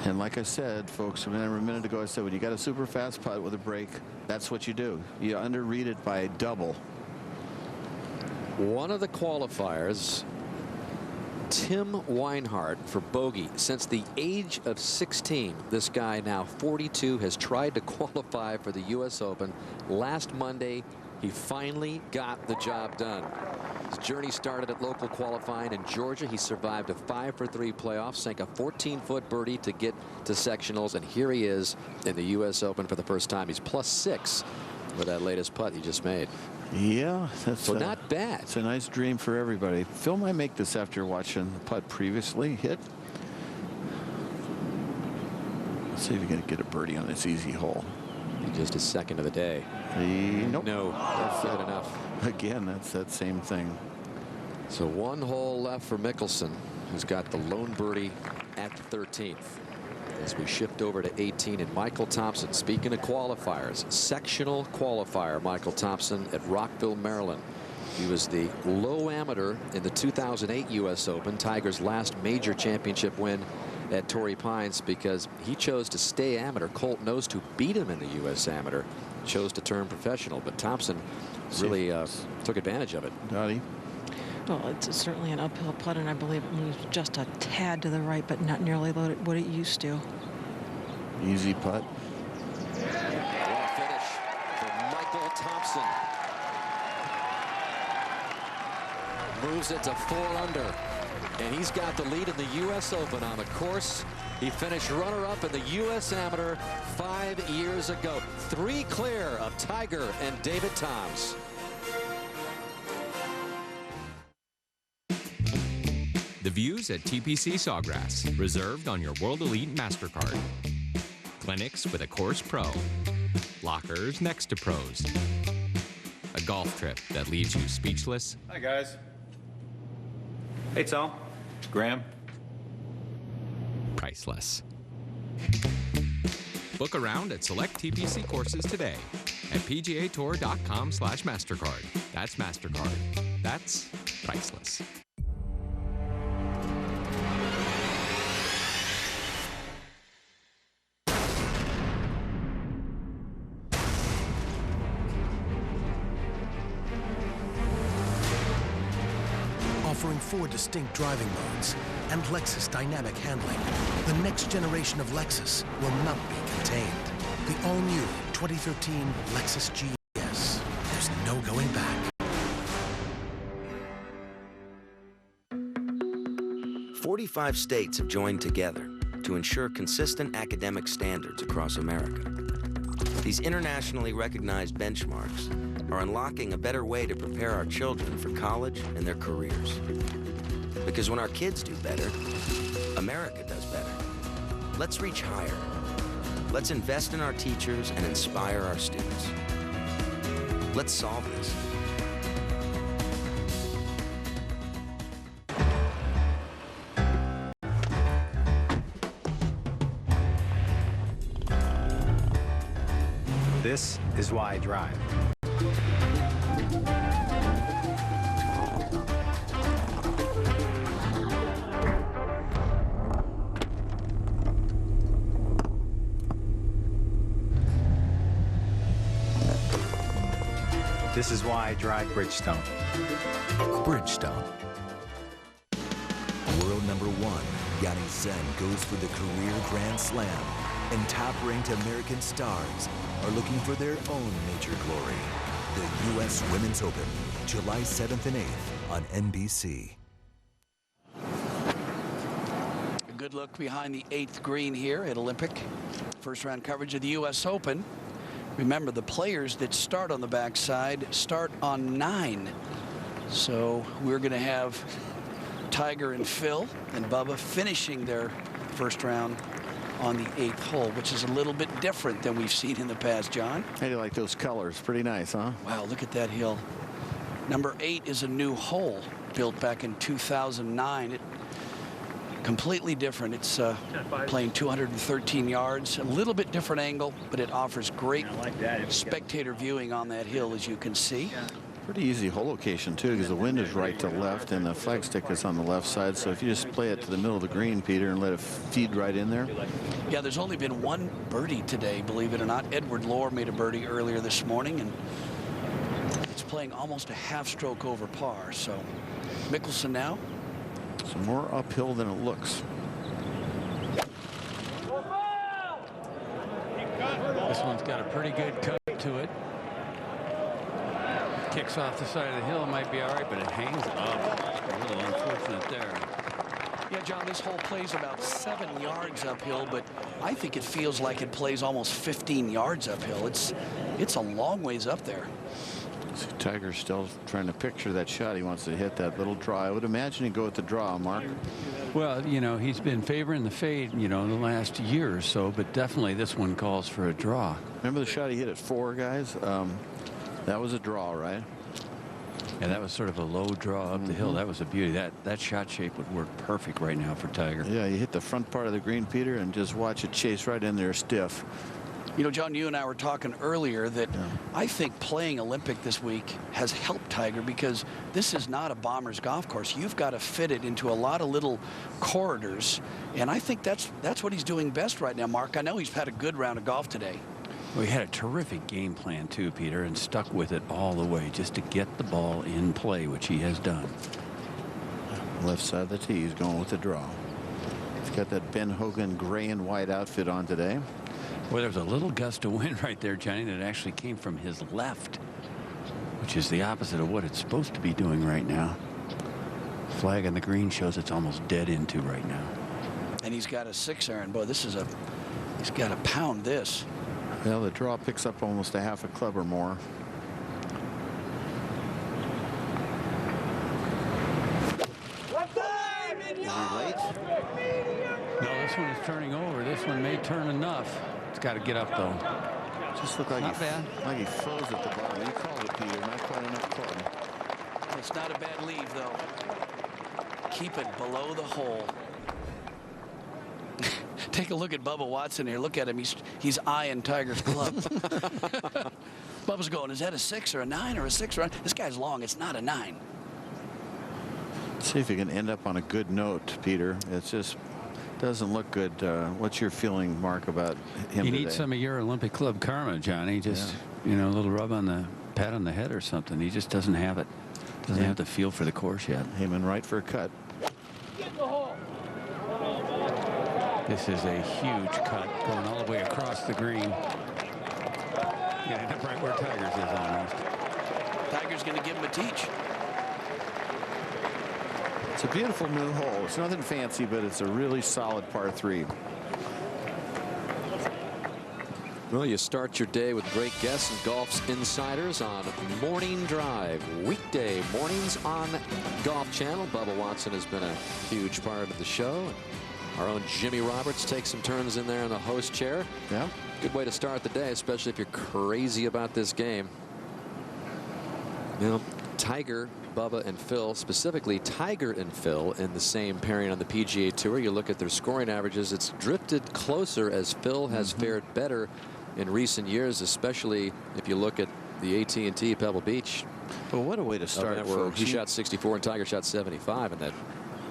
And like I said, folks, remember a minute ago I said when you got a super fast putt with a break, that's what you do. You underread it by double. One of the qualifiers, Tim Weinhardt for bogey. Since the age of 16, this guy, now 42, has tried to qualify for the U.S. Open. Last Monday, he finally got the job done. His journey started at local qualifying in Georgia. He survived a 5-for-3 playoff, sank a 14-foot birdie to get to sectionals, and here he is in the U.S. Open for the first time. He's +6 with that latest putt he just made. Yeah, that's so not bad. It's a nice dream for everybody. Phil might make this after watching the putt previously hit. Let's see if he can get a birdie on this easy hole. Just his second of the day. Nope. No, that's not enough. Again, that's that same thing. So 1 hole left for Mickelson, who's got the lone birdie at the 13th. As we shift over to 18, and Michael Thompson, speaking of qualifiers, sectional qualifier, Michael Thompson at Rockville, Maryland. He was the low amateur in the 2008 U.S. Open, Tiger's last major championship win at Torrey Pines, because he chose to stay amateur. Colt Knost, who beat him in the U.S. Amateur, chose to turn professional, but Thompson really took advantage of it. Dottie. Well, it's certainly an uphill putt, and I believe it moves just a tad to the right, but not nearly what it used to. Easy putt. Well, finish for Thompson. Moves it to 4 under. And he's got the lead in the U.S. Open on the course. He finished runner-up in the U.S. Amateur 5 years ago. 3 clear of Tiger and David Toms. The views at TPC Sawgrass, reserved on your World Elite MasterCard. Clinics with a course pro. Lockers next to pros. A golf trip that leaves you speechless. Hi, guys. Hey, Tom. Graham. Priceless. Book around at select TPC courses today at pgatour.com/MasterCard. That's MasterCard. That's priceless. Offering 4 distinct driving modes and Lexus dynamic handling, the next generation of Lexus will not be contained. The all-new 2013 Lexus GS. There's no going back. 45 states have joined together to ensure consistent academic standards across America. These internationally recognized benchmarks are unlocking a better way to prepare our children for college and their careers. Because when our kids do better, America does better. Let's reach higher. Let's invest in our teachers and inspire our students. Let's solve this. This is why I drive. This is why I drive Bridgestone. Bridgestone. World number 1, Andy Zhang goes for the career Grand Slam, and top-ranked American stars are looking for their own major glory. The U.S. Women's Open, July 7th and 8th on NBC. A good look behind the 8th green here at Olympic. First round coverage of the U.S. Open. Remember, the players that start on the backside start on 9. So we're going to have Tiger and Phil and Bubba finishing their first round on the 8th hole, which is a little bit different than we've seen in the past, John. How do you like those colors? Pretty nice, huh? Wow, look at that hill. Number 8 is a new hole built back in 2009. It completely different. It's playing 213 yards, a little bit different angle, but it offers great spectator viewing on that hill, as you can see. Pretty easy hole location, too, because the wind is right to left and the flagstick is on the left side. So if you just play it to the middle of the green, Peter, and let it feed right in there. Yeah, there's only been 1 birdie today, believe it or not. Edward Lohr made a birdie earlier this morning, and it's playing almost a half stroke over par. So Mickelson now. So more uphill than it looks. This one's got a pretty good cut to it. Kicks off the side of the hill. It might be all right, but it hangs up. A little unfortunate there. Yeah, John, this hole plays about 7 yards uphill, but I think it feels like it plays almost 15 yards uphill. It's a long ways up there. See, Tiger's still trying to picture that shot. He wants to hit that little draw. I would imagine he'd go with the draw, Mark. Well, you know, he's been favoring the fade, you know, in the last year or so, but definitely this one calls for a draw. Remember the shot he hit at 4, guys? That was a draw, right? Yeah, that was sort of a low draw up the hill. That was a beauty. That shot shape would work perfect right now for Tiger. Yeah, you hit the front part of the green, Peter, and just watch it chase right in there stiff. You know, John, you and I were talking earlier that I think playing Olympic this week has helped Tiger, because this is not a bomber's golf course. You've got to fit it into a lot of little corridors, and I think that's what he's doing best right now, Mark. I know he's had a good round of golf today. Well, he had a terrific game plan too, Peter, and stuck with it all the way just to get the ball in play, which he has done. Left side of the tee. He's going with the draw. He's got that Ben Hogan gray and white outfit on today. Well, there's a little gust of wind right there, Johnny, that actually came from his left, which is the opposite of what it's supposed to be doing right now. Flag on the green shows it's almost dead into right now. And he's got a 6-iron. Boy, this is a, he's got to pound this. Well, the draw picks up almost a half a club or more. Is he late? No, this one is turning over. This one may turn enough. It's got to get up, though. Just looked like not bad. Like he froze at the bottom. You called it, Peter. Not quite enough club. It's not a bad leave, though. Keep it below the hole. Take a look at Bubba Watson here. Look at him. He's eyeing Tiger's club. Bubba's going, is that a 6 or a 9 or a 6 or a... This guy's long. It's not a 9. See if you can end up on a good note, Peter. It's just doesn't look good. What's your feeling, Mark, about him You today? need some of your Olympic club karma, Johnny. Just, you know, a little rub on the pat on the head or something. He just doesn't have it. Doesn't have the feel for the course yet. Heyman right for a cut. This is a huge cut going all the way across the green. Yeah, end up right where Tiger's is almost. Tiger's going to give him a teach. It's a beautiful new hole. It's nothing fancy, but it's a really solid par 3. Well, you start your day with great guests and Golf's Insiders on Morning Drive. Weekday mornings on Golf Channel. Bubba Watson has been a huge part of the show. Our own Jimmy Roberts takes some turns in there in the host chair. Yeah. Good way to start the day, especially if you're crazy about this game. You know, Tiger, Bubba, and Phil, specifically Tiger and Phil in the same pairing on the PGA Tour. You look at their scoring averages, it's drifted closer as Phil has fared better in recent years, especially if you look at the AT&T Pebble Beach. Well, what a way to start, folks. He shot 64 and Tiger shot 75 in that.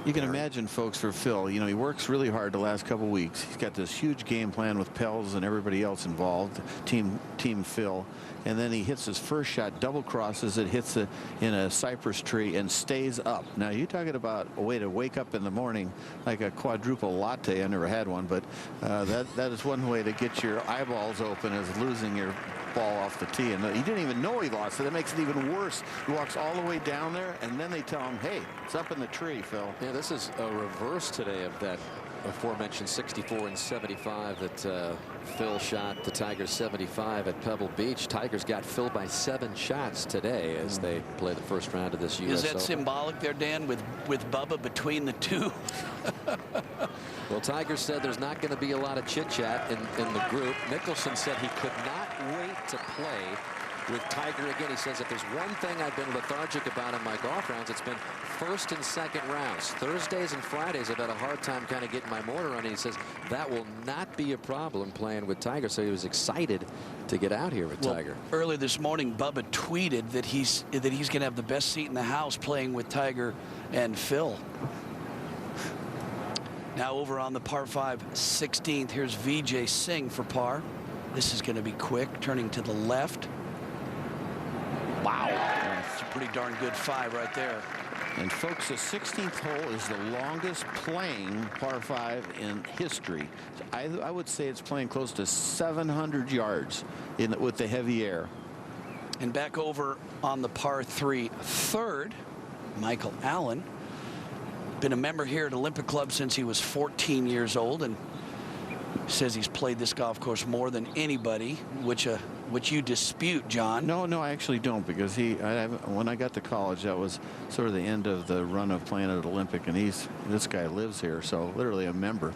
You can imagine, folks, for Phil, you know, he works really hard the last couple weeks. He's got this huge game plan with Pels and everybody else involved, Team Phil. And then he hits his first shot, double crosses it, hits it in a cypress tree and stays up. Now, you're talking about a way to wake up in the morning like a quadruple latte. I never had one, but that is one way to get your eyeballs open, is losing your ball off the tee. And he didn't even know he lost it. That makes it even worse. He walks all the way down there, and then they tell him, hey, it's up in the tree, Phil. Yeah, this is a reverse today of that aforementioned 64 and 75 that Phil shot to Tiger's 75 at Pebble Beach. Tiger's got Phil by 7 shots today as they play the first round of this US Is that Open. symbolic there, Dan, with Bubba between the two? Well, Tiger said there's not going to be a lot of chit-chat in the group. Mickelson said he could not wait to play with Tiger again. He says, if there's one thing I've been lethargic about in my golf rounds, it's been first and second rounds. Thursdays and Fridays I've had a hard time kind of getting my motor running. He says that will not be a problem playing with Tiger. So he was excited to get out here with Tiger. Early this morning, Bubba tweeted that he's going to have the best seat in the house playing with Tiger and Phil. Now over on the par 5 16th, here's Vijay Singh for par. This is going to be quick, turning to the left. Wow, that's a pretty darn good 5 right there. And folks, the 16th hole is the longest playing par 5 in history. I would say it's playing close to 700 yards with the heavy air. And back over on the par 3 third, Michael Allen. Been a member here at Olympic Club since he was 14 years old, and says he's played this golf course more than anybody, which you dispute, John. No, I actually don't, because when I got to college, that was sort of the end of the run of playing at Olympic, and this guy lives here, so literally a member.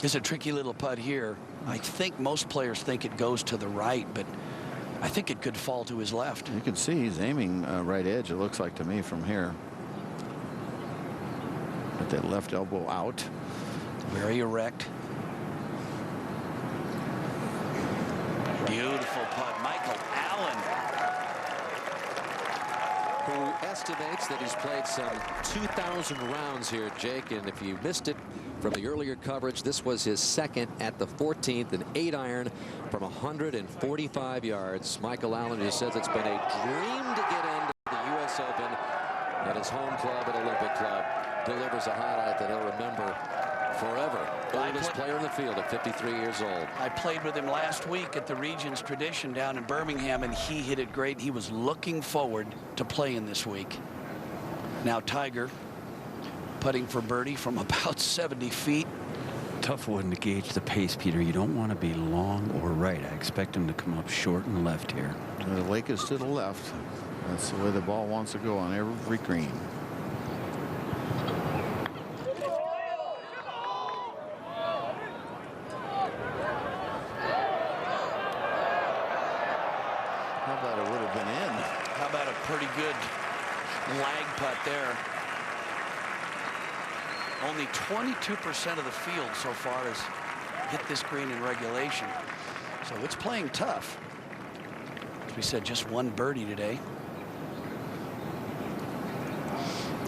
It's a tricky little putt here. I think most players think it goes to the right, but I think it could fall to his left. You can see he's aiming right edge, it looks like to me from here. With that left elbow out. Very erect. Beautiful putt. Michael Allen, who estimates that he's played some 2,000 rounds here, Jake, and if you missed it from the earlier coverage, this was his second at the 14th, an 8-iron from 145 yards. Michael Allen just says it's been a dream to get into the US Open at his home club at Olympic Club. delivers a highlight that he'll remember forever. Oldest player in the field at 53 years old. I played with him last week at the Regions Tradition down in Birmingham, and he hit it great. He was looking forward to playing this week. Now Tiger putting for birdie from about 70 feet. Tough one to gauge the pace, Peter. You don't want to be long or right. I expect him to come up short and left here. The lake is to the left. That's the way the ball wants to go on every green. How about it would have been in? How about a pretty good lag putt there? Only 22% of the field so far has hit this green in regulation. So it's playing tough. As we said, just one birdie today.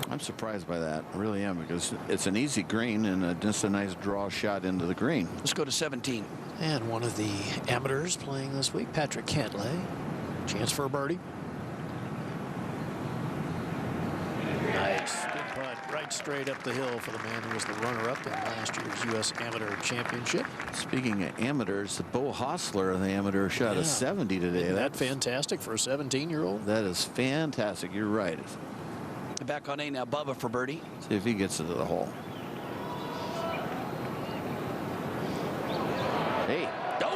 I'm surprised by that. I really am, because it's an easy green and just a nice draw shot into the green. Let's go to 17. And one of the amateurs playing this week, Patrick Harrington. Chance for a birdie. Nice. Good putt. Right straight up the hill for the man who was the runner-up in last year's U.S. Amateur Championship. Speaking of amateurs, the Bo Hostler of the amateur shot a 70 today. Isn't that fantastic for a 17-year-old? That is fantastic. You're right. Back on A now, Bubba for birdie. See if he gets into the hole. Hey. Go.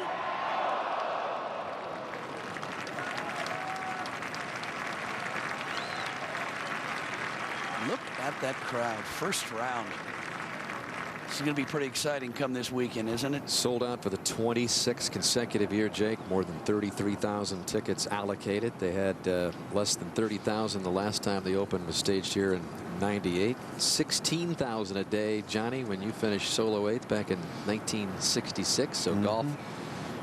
Look at that crowd. First round. This is going to be pretty exciting come this weekend, isn't it? Sold out for the 26th consecutive year, Jake. More than 33,000 tickets allocated. They had less than 30,000 the last time the Open was staged here in '98. 16,000 a day, Johnny, when you finished solo 8th back in 1966. So golf,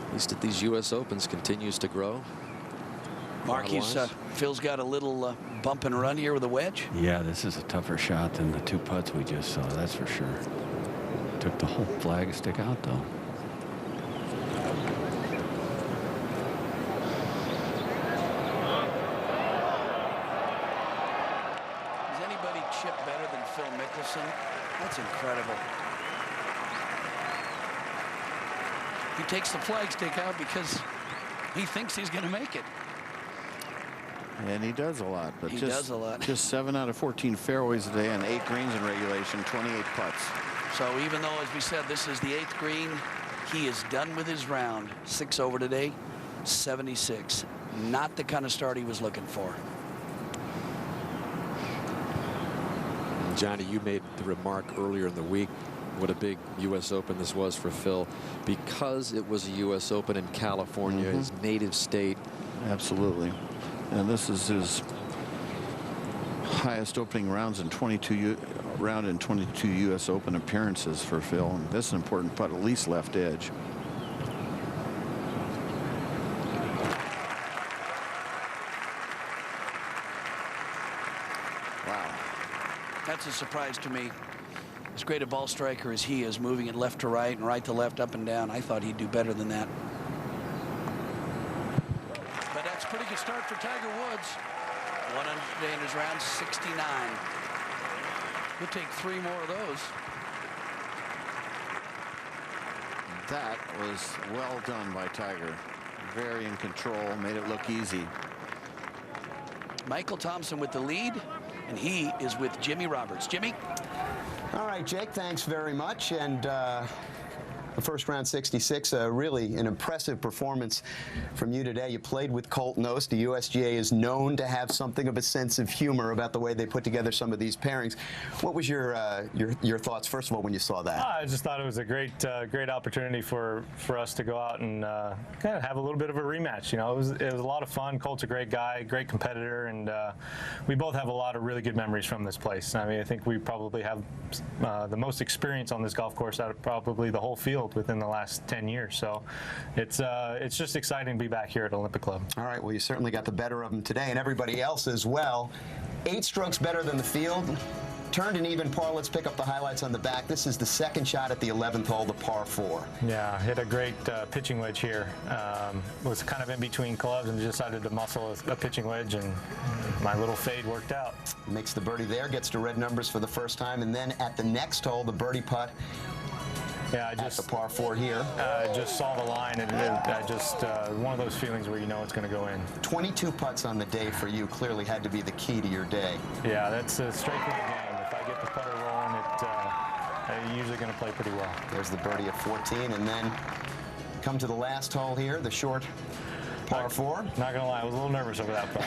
at least at these U.S. Opens, continues to grow. Marquis, Phil's got a little bump and run here with a wedge. Yeah, this is a tougher shot than the two putts we just saw, that's for sure. Took the whole flag stick out, though. Does anybody chip better than Phil Mickelson? That's incredible. He takes the flag stick out because he thinks he's going to make it. And he does a lot. But he does a lot. Just 7 out of 14 fairways today and 8 greens in regulation, 28 putts. So even though, as we said, this is the 8th green, he is done with his round. 6 over today, 76. Not the kind of start he was looking for. Johnny, you made the remark earlier in the week what a big U.S. Open this was for Phil, because it was a U.S. Open in California, his native state. Absolutely. And this is his highest opening rounds in 22 U.S. Open appearances for Phil. And this is an important putt, at least left edge. Wow. That's a surprise to me. As great a ball striker as he is, moving it left to right and right to left, up and down, I thought he'd do better than that. But that's a pretty good start for Tiger Woods. 100 today in his round, 69. He'll take 3 more of those. That was well done by Tiger. Very in control, made it look easy. Michael Thompson with the lead, and he is with Jimmy Roberts. Jimmy? All right, Jake, thanks very much. And the first round 66, really an impressive performance from you today. You played with Colt Knost. The USGA is known to have something of a sense of humor about the way they put together some of these pairings. What was your thoughts, first of all, when you saw that? I just thought it was a great opportunity for us to go out and kind of have a little bit of a rematch. You know, it was a lot of fun. Colt's a great guy, great competitor, and we both have a lot of really good memories from this place. I mean, I think we probably have the most experience on this golf course out of probably the whole field within the last 10 years. So it's just exciting to be back here at Olympic Club. All right, well, you certainly got the better of them today, and everybody else as well. 8 strokes better than the field. turned an even par. Let's pick up the highlights on the back. This is the second shot at the 11th hole, the par 4. Yeah, hit a great pitching wedge here. Was kind of in between clubs and decided to muscle a pitching wedge, and my little fade worked out. Makes the birdie there, gets to red numbers for the first time, and then at the next hole, the birdie putt. Yeah, I just the par 4 here. Just saw the line, and I just one of those feelings where you know it's going to go in. 22 putts on the day for you clearly had to be the key to your day. Yeah, that's straight from the game. If I get the putter rolling, I'm usually going to play pretty well. There's the birdie at 14, and then come to the last hole here, the short par 4. Not going to lie, I was a little nervous over that putt.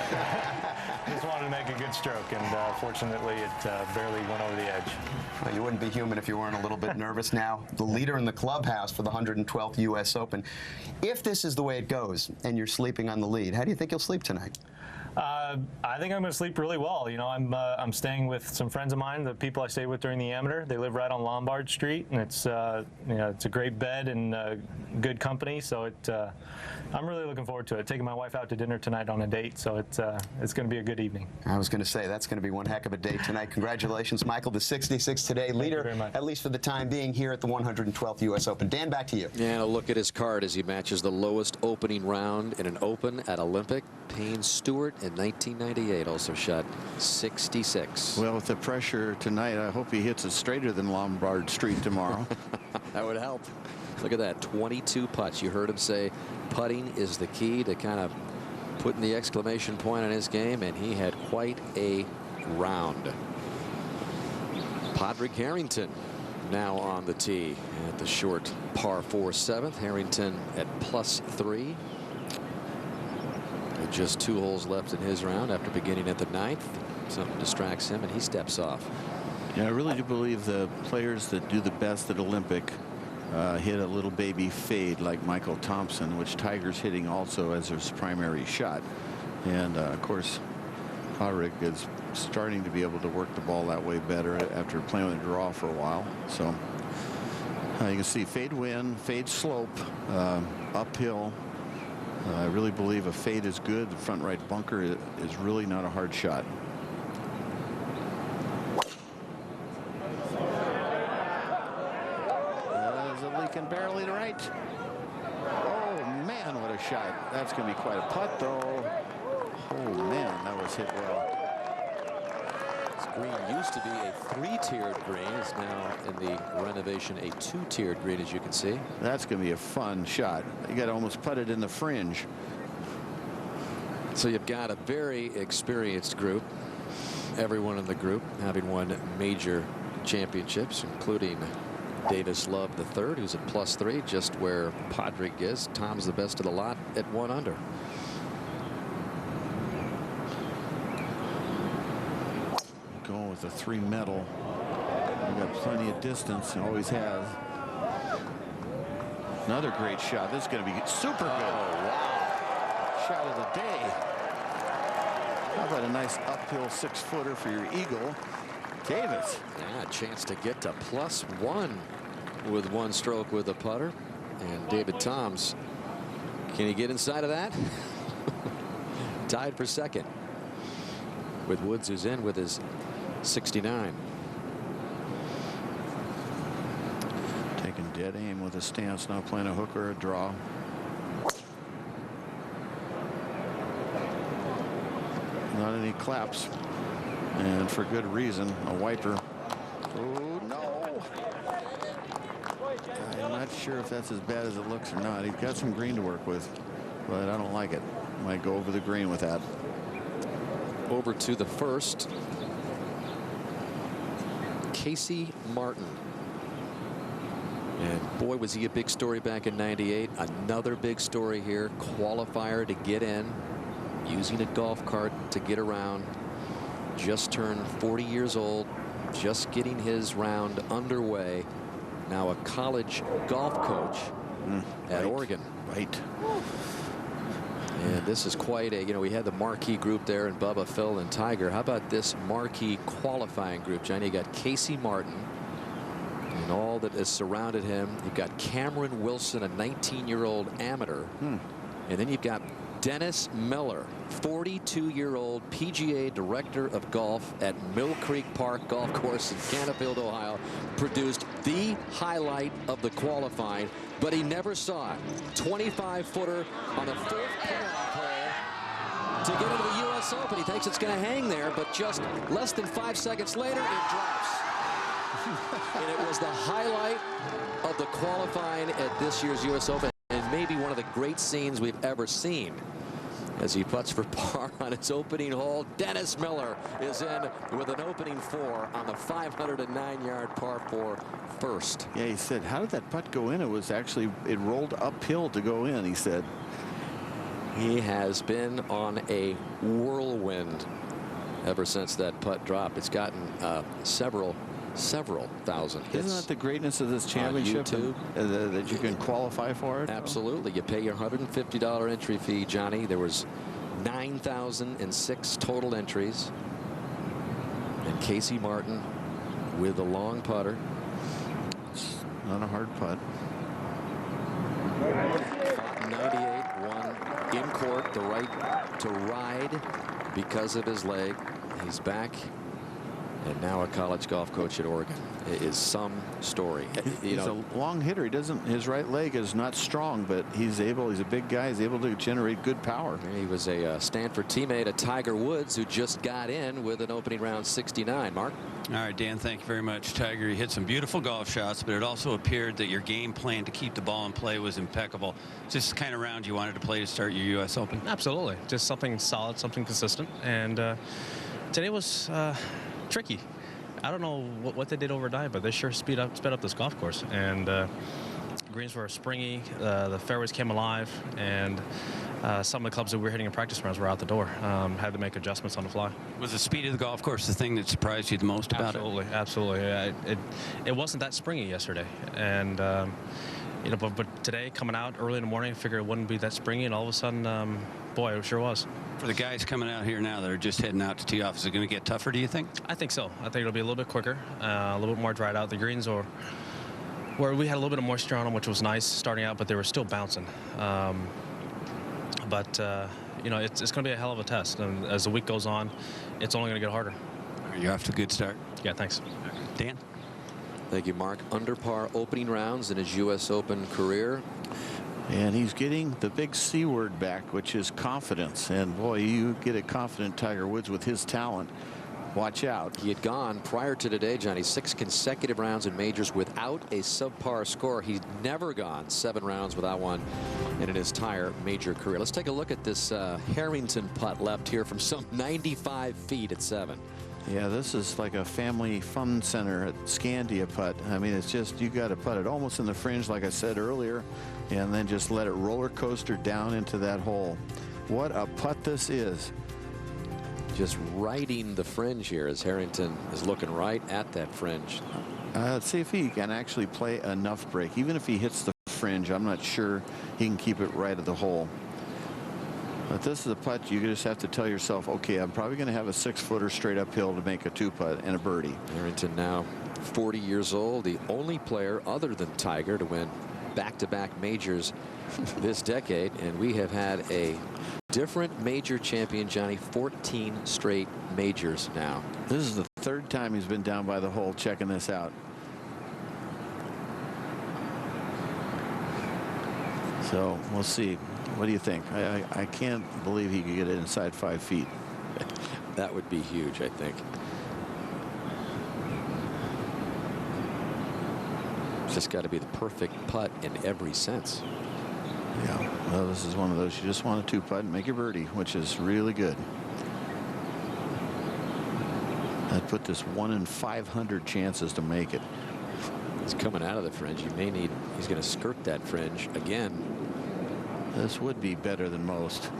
Just wanted to make a good stroke, and fortunately, it barely went over the edge. Well, you wouldn't be human if you weren't a little bit nervous. Now, the leader in the clubhouse for the 112th U.S. Open. If this is the way it goes, and you're sleeping on the lead, how do you think you'll sleep tonight? I think I'm going to sleep really well. You know, I'm staying with some friends of mine, the people I stayed with during the amateur. They live right on Lombard Street, and it's you know, it's a great bed and good company. So I'm really looking forward to it. Taking my wife out to dinner tonight on a date, so it's going to be a good evening. I was going to say that's going to be one heck of a day tonight. Congratulations, Michael, the 66 today leader, at least for the time being, here at the 112th U.S. Open. Dan, back to you. Yeah, and a look at his card as he matches the lowest opening round in an Open at Olympic. Payne Stewart in 1998 also shot 66. Well, with the pressure tonight, I hope he hits it straighter than Lombard Street tomorrow. That would help. Look at that, 22 putts. You heard him say putting is the key to kind of putting the exclamation point on his game, and he had quite a round. Padraig Harrington now on the tee at the short par 4 7th. Harrington at +3. With just 2 holes left in his round after beginning at the 9th. Something distracts him, and he steps off. Yeah, I really do believe the players that do the best at Olympic hit a little baby fade like Michael Thompson, which Tiger's hitting also as his primary shot. And of course, Padraig is starting to be able to work the ball that way better after playing with a draw for a while. So you can see fade wind, fade slope, uphill. I really believe a fade is good. The front right bunker is really not a hard shot. There's a leak and barely to right. Oh man, what a shot. That's going to be quite a putt though. Oh man, that was hit well. This green used to be a 3-tiered green. It's now in the renovation a 2-tiered green, as you can see. That's going to be a fun shot. You got to almost put it in the fringe. So you've got a very experienced group. Everyone in the group having won major championships, including Davis Love III, who's at +3, just where Padraig is. Tom's the best of the lot at 1 under. Going with a 3 medal. We got plenty of distance, always have. Another great shot. This is going to be super good. Oh, wow. Shot of the day. How about a nice uphill 6-footer for your eagle, Davis? Yeah, a chance to get to +1 with 1 stroke with a putter. And David Toms, can he get inside of that? Tied for second with Woods, who's in with his 69. Taking dead aim with a stance, not playing a hook or a draw. Not any claps, and for good reason. A wiper. Oh no! I'm not sure if that's as bad as it looks or not. He's got some green to work with, but I don't like it. Might go over the green with that. Over to the first. Casey Martin. And boy, was he a big story back in '98. Another big story here. Qualifier to get in, using a golf cart to get around. Just turned 40 years old, just getting his round underway. Now a college golf coach at Oregon. Right. And this is quite a, you know, we had the marquee group there in Bubba, Phil, and Tiger. How about this marquee qualifying group, Johnny? You got Casey Martin and all that has surrounded him. You've got Cameron Wilson, a 19-year-old amateur. And then you've got Dennis Miller, 42-year-old PGA Director of Golf at Mill Creek Park Golf Course in Canterfield, Ohio, produced the highlight of the qualifying, but he never saw it. 25-footer on the 4th playoff hole to get into the U.S. Open. He thinks it's going to hang there, but just less than 5 seconds later, it drops. And it was the highlight of the qualifying at this year's U.S. Open, and maybe one of the great scenes we've ever seen. As he putts for par on its opening hole, Dennis Miller is in with an opening 4 on the 509-yard par 4 first. Yeah, he said, how did that putt go in? It was actually, it rolled uphill to go in, he said. He has been on a whirlwind ever since that putt drop. It's gotten several thousand hits. Isn't that the greatness of this championship, that you can qualify for it? Absolutely. You pay your $150 entry fee, Johnny. There was 9,006 total entries. And Casey Martin with a long putter. It's not a hard putt. 98, won in court the right to ride because of his leg. He's back. And now a college golf coach at Oregon. It is some story. He's a long hitter. He doesn't, his right leg is not strong, but he's a big guy. He's able to generate good power. He was a Stanford teammate of Tiger Woods, who just got in with an opening round 69. Mark? All right, Dan, thank you very much. Tiger, you hit some beautiful golf shots, but it also appeared that your game plan to keep the ball in play was impeccable. Just the kind of round you wanted to play to start your U.S. Open? Absolutely. Just something solid, something consistent. And today was tricky. I don't know what they did overnight, but they sure sped up this golf course. And greens were springy, the fairways came alive, and some of the clubs that we were hitting in practice rounds were out the door. Had to make adjustments on the fly. Was the speed of the golf course the thing that surprised you the most about it? Absolutely. It wasn't that springy yesterday, and you know, but today coming out early in the morning, I figured it wouldn't be that springy, and all of a sudden, boy, it sure was. For the guys coming out here now that are just heading out to tee off, is it going to get tougher, do you think? I think so. I think it'll be a little bit quicker, a little bit more dried out. The greens are where we had a little bit of moisture on them, which was nice starting out, but they were still bouncing. You know, it's going to be a hell of a test, and as the week goes on, it's only going to get harder. You're off to a good start. Yeah, thanks. Dan? Thank you, Mark. Under par opening rounds in his U.S. Open career. And he's getting the big C word back, which is confidence. And boy, you get a confident Tiger Woods with his talent. Watch out. He had gone prior to today, Johnny, 6 consecutive rounds in majors without a subpar score. He's never gone 7 rounds without one in his entire major career. Let's take a look at this Harrington putt left here from some 95 feet at 7. Yeah, this is like a family fun center at Scandia putt. I mean, it's just, you got to putt it almost in the fringe, like I said earlier, and then just let it roller coaster down into that hole. What a putt this is. Just riding the fringe here as Harrington is looking right at that fringe. Let's see if he can actually play enough break. Even if he hits the fringe, I'm not sure he can keep it right at the hole. But this is a putt you just have to tell yourself, okay, I'm probably going to have a 6-footer straight uphill to make a 2-putt and a birdie. Harrington now 40 years old, the only player other than Tiger to win back-to-back majors this decade, and we have had a different major champion, Johnny, 14 straight majors now. This is the 3rd time he's been down by the hole checking this out. So we'll see. What do you think? I can't believe he could get it inside 5 feet. That would be huge, I think. It's just got to be the perfect putt in every sense. Yeah, well, this is one of those you just want a 2-putt and make your birdie, which is really good. I'd put this 1 in 500 chances to make it. He's coming out of the fringe. He's going to skirt that fringe again. This would be better than most.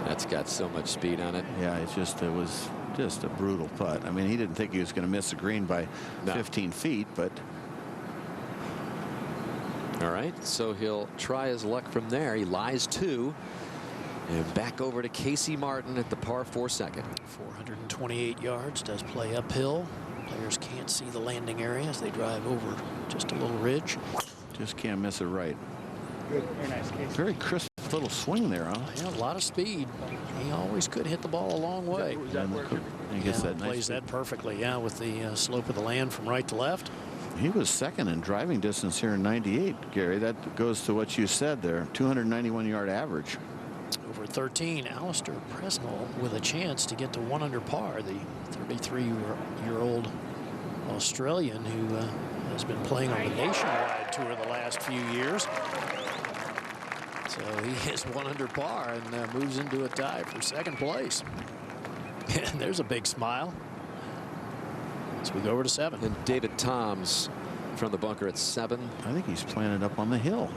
That's got so much speed on it. Yeah, it was just a brutal putt. I mean, he didn't think he was going to miss the green by 15 feet, but. All right, so he'll try his luck from there. He lies 2. And back over to Casey Martin at the par 4 second. 428 yards, does play uphill. Players can't see the landing area as they drive over just a little ridge. Just can't miss it right. Good. Very nice, Casey. Very crisp Little swing there, huh? Yeah, a lot of speed. He always could hit the ball a long way. He gets that plays that perfectly, yeah, with the slope of the land from right to left. He was second in driving distance here in 98, Gary. That goes to what you said there, 291-yard average. Over 13, Alistair Presnell with a chance to get to 1 under par, the 33-year-old Australian who has been playing on the Nationwide Tour the last few years. So he is 1 under par and moves into a tie for second place. And there's a big smile. So we go over to 7. And David Toms from the bunker at 7. I think he's playing it up on the hill.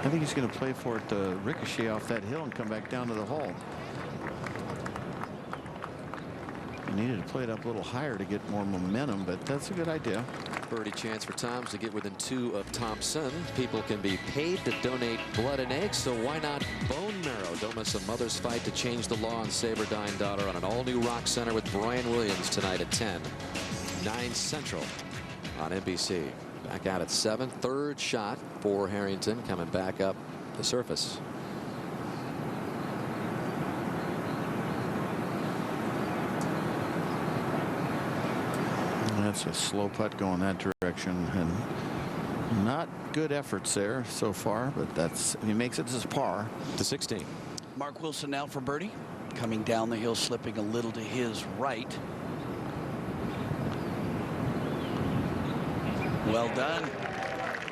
I think he's going to play for it to ricochet off that hill and come back down to the hole. He needed to play it up a little higher to get more momentum, but that's a good idea. Birdie chance for Toms to get within 2 of Thompson. People can be paid to donate blood and eggs, so why not bone marrow? Don't miss a mother's fight to change the law and save her dying daughter on an all-new Rock Center with Brian Williams tonight at 10. 9 Central on NBC. Back out at 7. Third shot for Harrington coming back up the surface. That's a slow putt going that direction, and not good efforts there so far, but that's, he makes it to par. To 16. Mark Wilson now for birdie, coming down the hill, slipping a little to his right. Well done.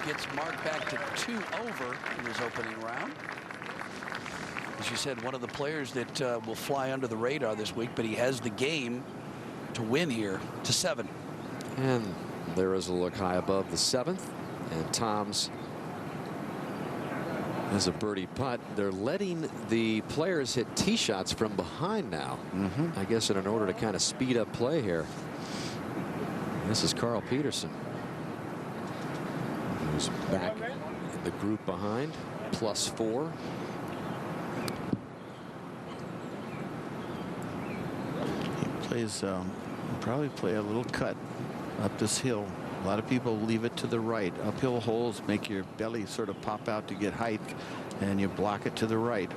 Gets Mark back to 2 over in his opening round. As you said, one of the players that will fly under the radar this week, but he has the game to win here. To 7. And there is a look high above the 7th, and Toms has a birdie putt. They're letting the players hit tee shots from behind now. I guess in order to kind of speed up play here. This is Carl Peterson, who's back in the group behind, +4. He plays, probably play a little cut up this hill. A lot of people leave it to the right. Uphill holes make your belly sort of pop out to get height, and you block it to the right.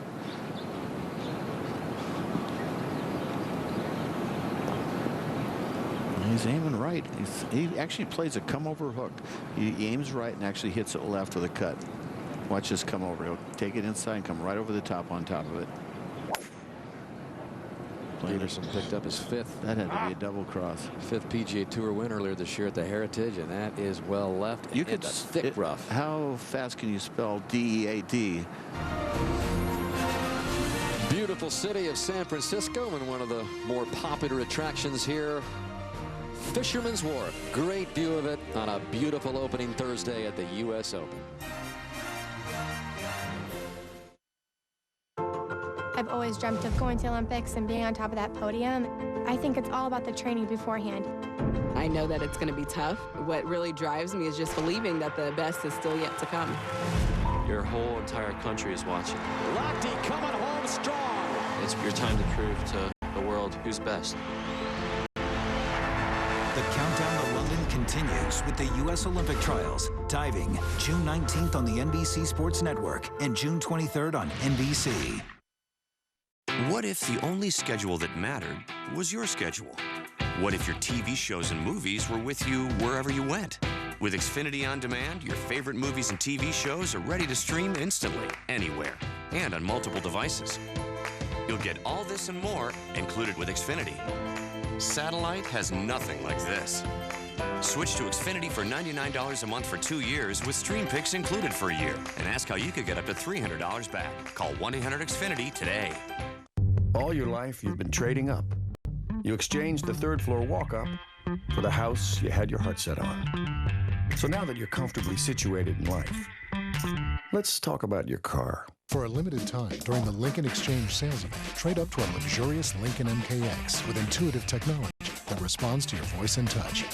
He's aiming right. He actually plays a come over hook. He aims right and actually hits it left with a cut. Watch this come over. He'll take it inside and come right over the top on top of it. Peterson picked up his 5th. That had to be a double cross. 5th PGA Tour win earlier this year at the Heritage, and that is well left. You could thick rough. How fast can you spell DEAD? Beautiful city of San Francisco, and one of the more popular attractions here, Fisherman's Wharf. Great view of it on a beautiful opening Thursday at the U.S. Open. I've always dreamt of going to the Olympics and being on top of that podium. I think it's all about the training beforehand. I know that it's going to be tough. What really drives me is just believing that the best is still yet to come. Your whole entire country is watching. Lochte coming home strong. It's your time to prove to the world who's best. The countdown to London continues with the U.S. Olympic Trials. Diving, June 19th on the NBC Sports Network and June 23rd on NBC. What if the only schedule that mattered was your schedule? What if your TV shows and movies were with you wherever you went? With Xfinity On Demand, your favorite movies and TV shows are ready to stream instantly, anywhere, and on multiple devices. You'll get all this and more included with Xfinity. Satellite has nothing like this. Switch to Xfinity for $99 a month for 2 years with Stream Picks included for a year, and ask how you could get up to $300 back. Call 1-800-XFINITY today. All your life, you've been trading up. You exchanged the third-floor walk-up for the house you had your heart set on. So now that you're comfortably situated in life, let's talk about your car. For a limited time during the Lincoln Exchange sales event, trade up to a luxurious Lincoln MKX with intuitive technology that responds to your voice and touch.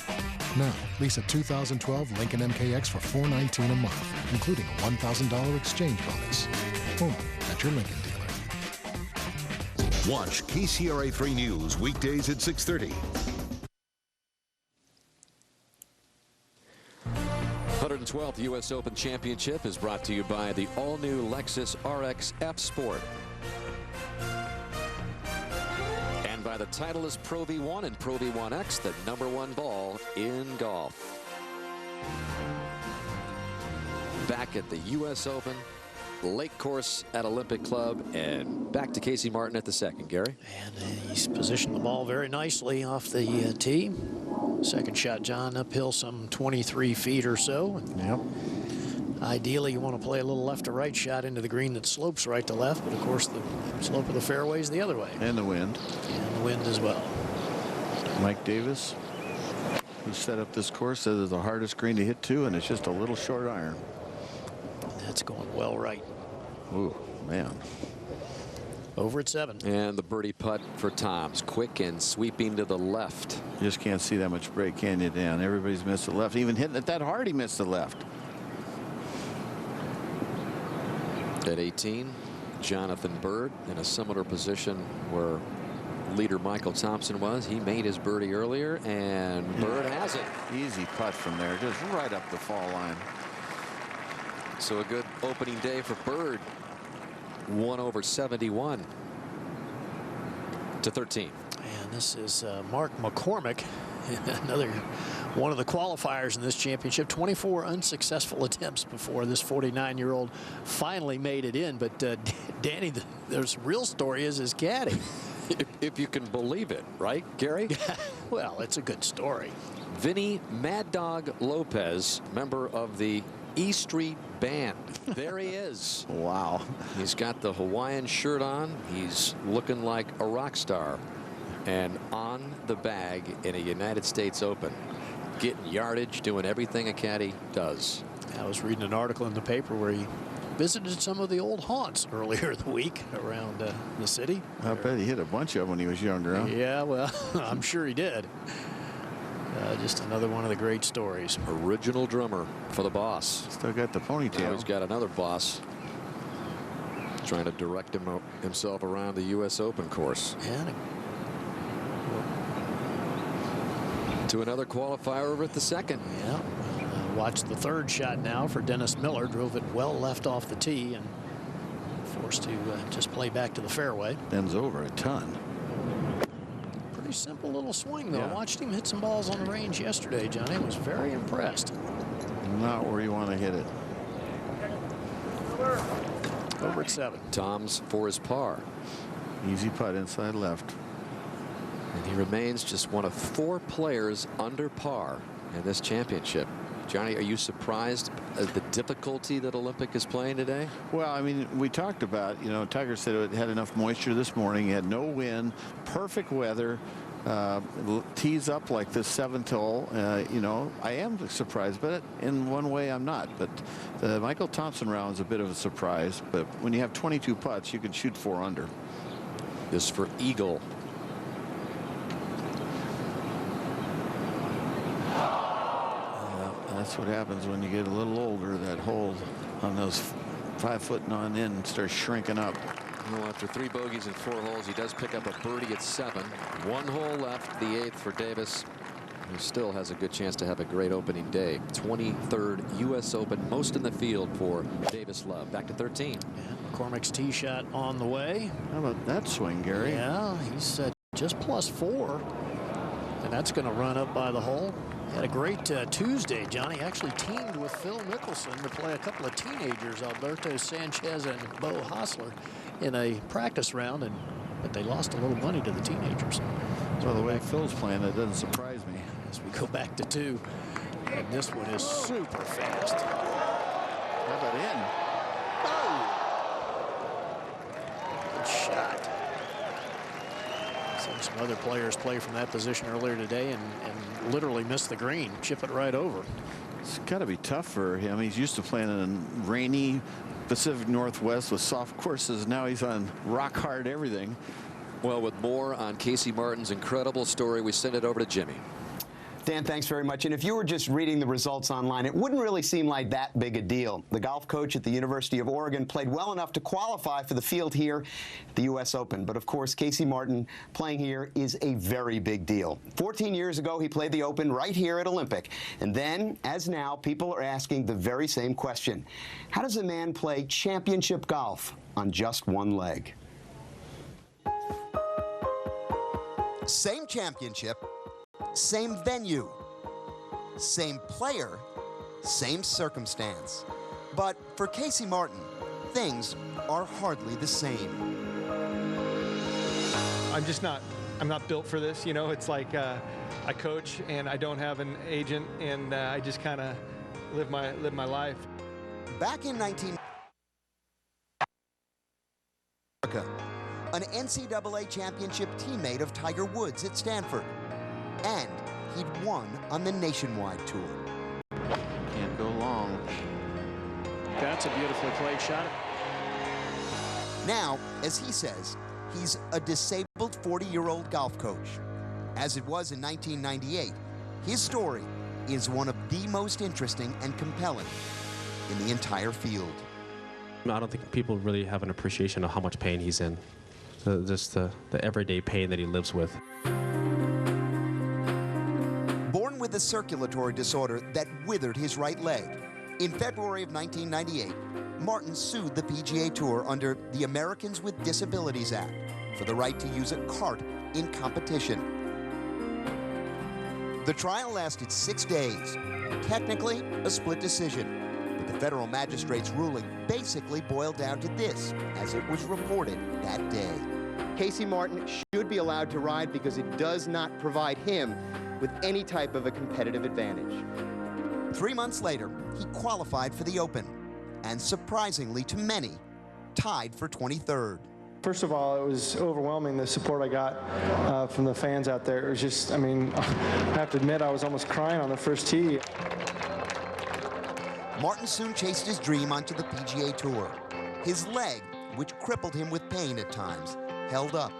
Now, lease a 2012 Lincoln MKX for $419 a month, including a $1,000 exchange bonus. Only at your Lincoln dealer. Watch KCRA 3 News weekdays at 6:30. 112th U.S. Open Championship is brought to you by the all-new Lexus RX F Sport. And by the Titleist Pro V1 and Pro V1X, the #1 ball in golf. Back at the U.S. Open, lake course at Olympic Club, and back to Casey Martin at the second, Gary. And he's positioned the ball very nicely off the tee. Second shot, John, uphill some 23 feet or so. Yep. Ideally, you want to play a little left to right shot into the green that slopes right to left, but of course the slope of the fairway is the other way. And the wind. And the wind as well. Mike Davis, who set up this course, says it's the hardest green to hit to, and it's just a little short iron. That's going well right. Ooh, man. Over at 7. And the birdie putt for Toms. Quick and sweeping to the left. You just can't see that much break, can you, Dan? Everybody's missed the left. Even hitting it that hard, he missed the left. At 18, Jonathan Bird in a similar position where leader Michael Thompson was. He made his birdie earlier, and Bird has it. Easy putt from there, just right up the fall line. So a good opening day for Bird. 1 over 71 to 13. And this is Mark McCormick, another one of the qualifiers in this championship. 24 unsuccessful attempts before this 49-year-old finally made it in. But Danny, the real story is his caddy. If you can believe it, right, Gary? Well, it's a good story. Vinny Mad Dog Lopez, member of the E Street Band. There he is. Wow. He's got the Hawaiian shirt on. He's looking like a rock star. And on the bag in a United States Open, getting yardage, doing everything a caddy does. I was reading an article in the paper where he visited some of the old haunts earlier in the week around the city. I bet he hit a bunch of them when he was younger, huh? Yeah, well, I'm sure he did. Just another one of the great stories. Original drummer for the boss. Still got the ponytail. Now he's got another boss trying to direct himself around the U.S. Open course. And to another qualifier over at the second. Yeah. Watch the third shot now for Dennis Miller. Drove it well left off the tee and forced to just play back to the fairway. Bends over a ton. Pretty simple little swing, though. Yeah. I watched him hit some balls on the range yesterday, Johnny. I was very impressed. Not where you want to hit it. Over at 7. Toms for his par. Easy putt inside left. And he remains just one of 4 players under par in this championship. Johnny, are you surprised at the difficulty that Olympic is playing today? Well, I mean, we talked about, Tiger said it had enough moisture this morning. He had no wind, perfect weather, tees up like this 7th hole. I am surprised, but in one way I'm not. But the Michael Thompson round is a bit of a surprise. But when you have 22 putts, you can shoot 4 under. This for Eagle. That's what happens when you get a little older. That hole on those 5 foot and on in starts shrinking up. Well, after 3 bogeys in 4 holes, he does pick up a birdie at 7. 1 hole left, the 8th for Davis, who still has a good chance to have a great opening day. 23rd U.S. Open, most in the field for Davis Love. Back to 13. And McCormick's tee shot on the way. How about that swing, Gary? Yeah, he's just +4, and that's going to run up by the hole. Had a great Tuesday, Johnny. Actually teamed with Phil Mickelson to play a couple of teenagers, Alberto Sanchez and Bo Hostler, in a practice round, but they lost a little money to the teenagers. Well, the way Phil's playing, that doesn't surprise me. As we go back to 2, and this one is super fast. How about in? Oh! Good shot. Seen some other players play from that position earlier today and literally missed the green, chip it right over. It's got to be tough for him. He's used to playing in rainy Pacific Northwest with soft courses. Now he's on rock hard everything. Well, with more on Casey Martin's incredible story, we send it over to Jimmy. Dan, thanks very much. And if you were just reading the results online, it wouldn't really seem like that big a deal. The golf coach at the University of Oregon played well enough to qualify for the field here at the U.S. Open. But, of course, Casey Martin playing here is a very big deal. 14 years ago, he played the Open right here at Olympic. And then, as now, people are asking the very same question. How does a man play championship golf on just one leg? Same championship, same venue, same player, same circumstance. But for Casey Martin, things are hardly the same. I'm not built for this, you know. It's like I coach and I don't have an agent, and I just kind of live my life. Back in 19... an NCAA championship teammate of Tiger Woods at Stanford. And he'd won on the Nationwide Tour. Can't go long. That's a beautifully played shot. Now, as he says, he's a disabled 40-year-old golf coach. As it was in 1998, his story is one of the most interesting and compelling in the entire field. I don't think people really have an appreciation of how much pain he's in. Just the everyday pain that he lives with. Born with a circulatory disorder that withered his right leg, in February of 1998, Martin sued the PGA Tour under the Americans with Disabilities Act for the right to use a cart in competition. The trial lasted 6 days, technically a split decision. But the federal magistrate's ruling basically boiled down to this, as it was reported that day. Casey Martin should be allowed to ride because it does not provide him with any type of a competitive advantage. 3 months later, he qualified for the Open, and surprisingly to many, tied for 23rd. First of all, it was overwhelming, the support I got from the fans out there. It was just, I mean, I have to admit, I was almost crying on the first tee. Martin soon chased his dream onto the PGA Tour. His leg, which crippled him with pain at times, held up.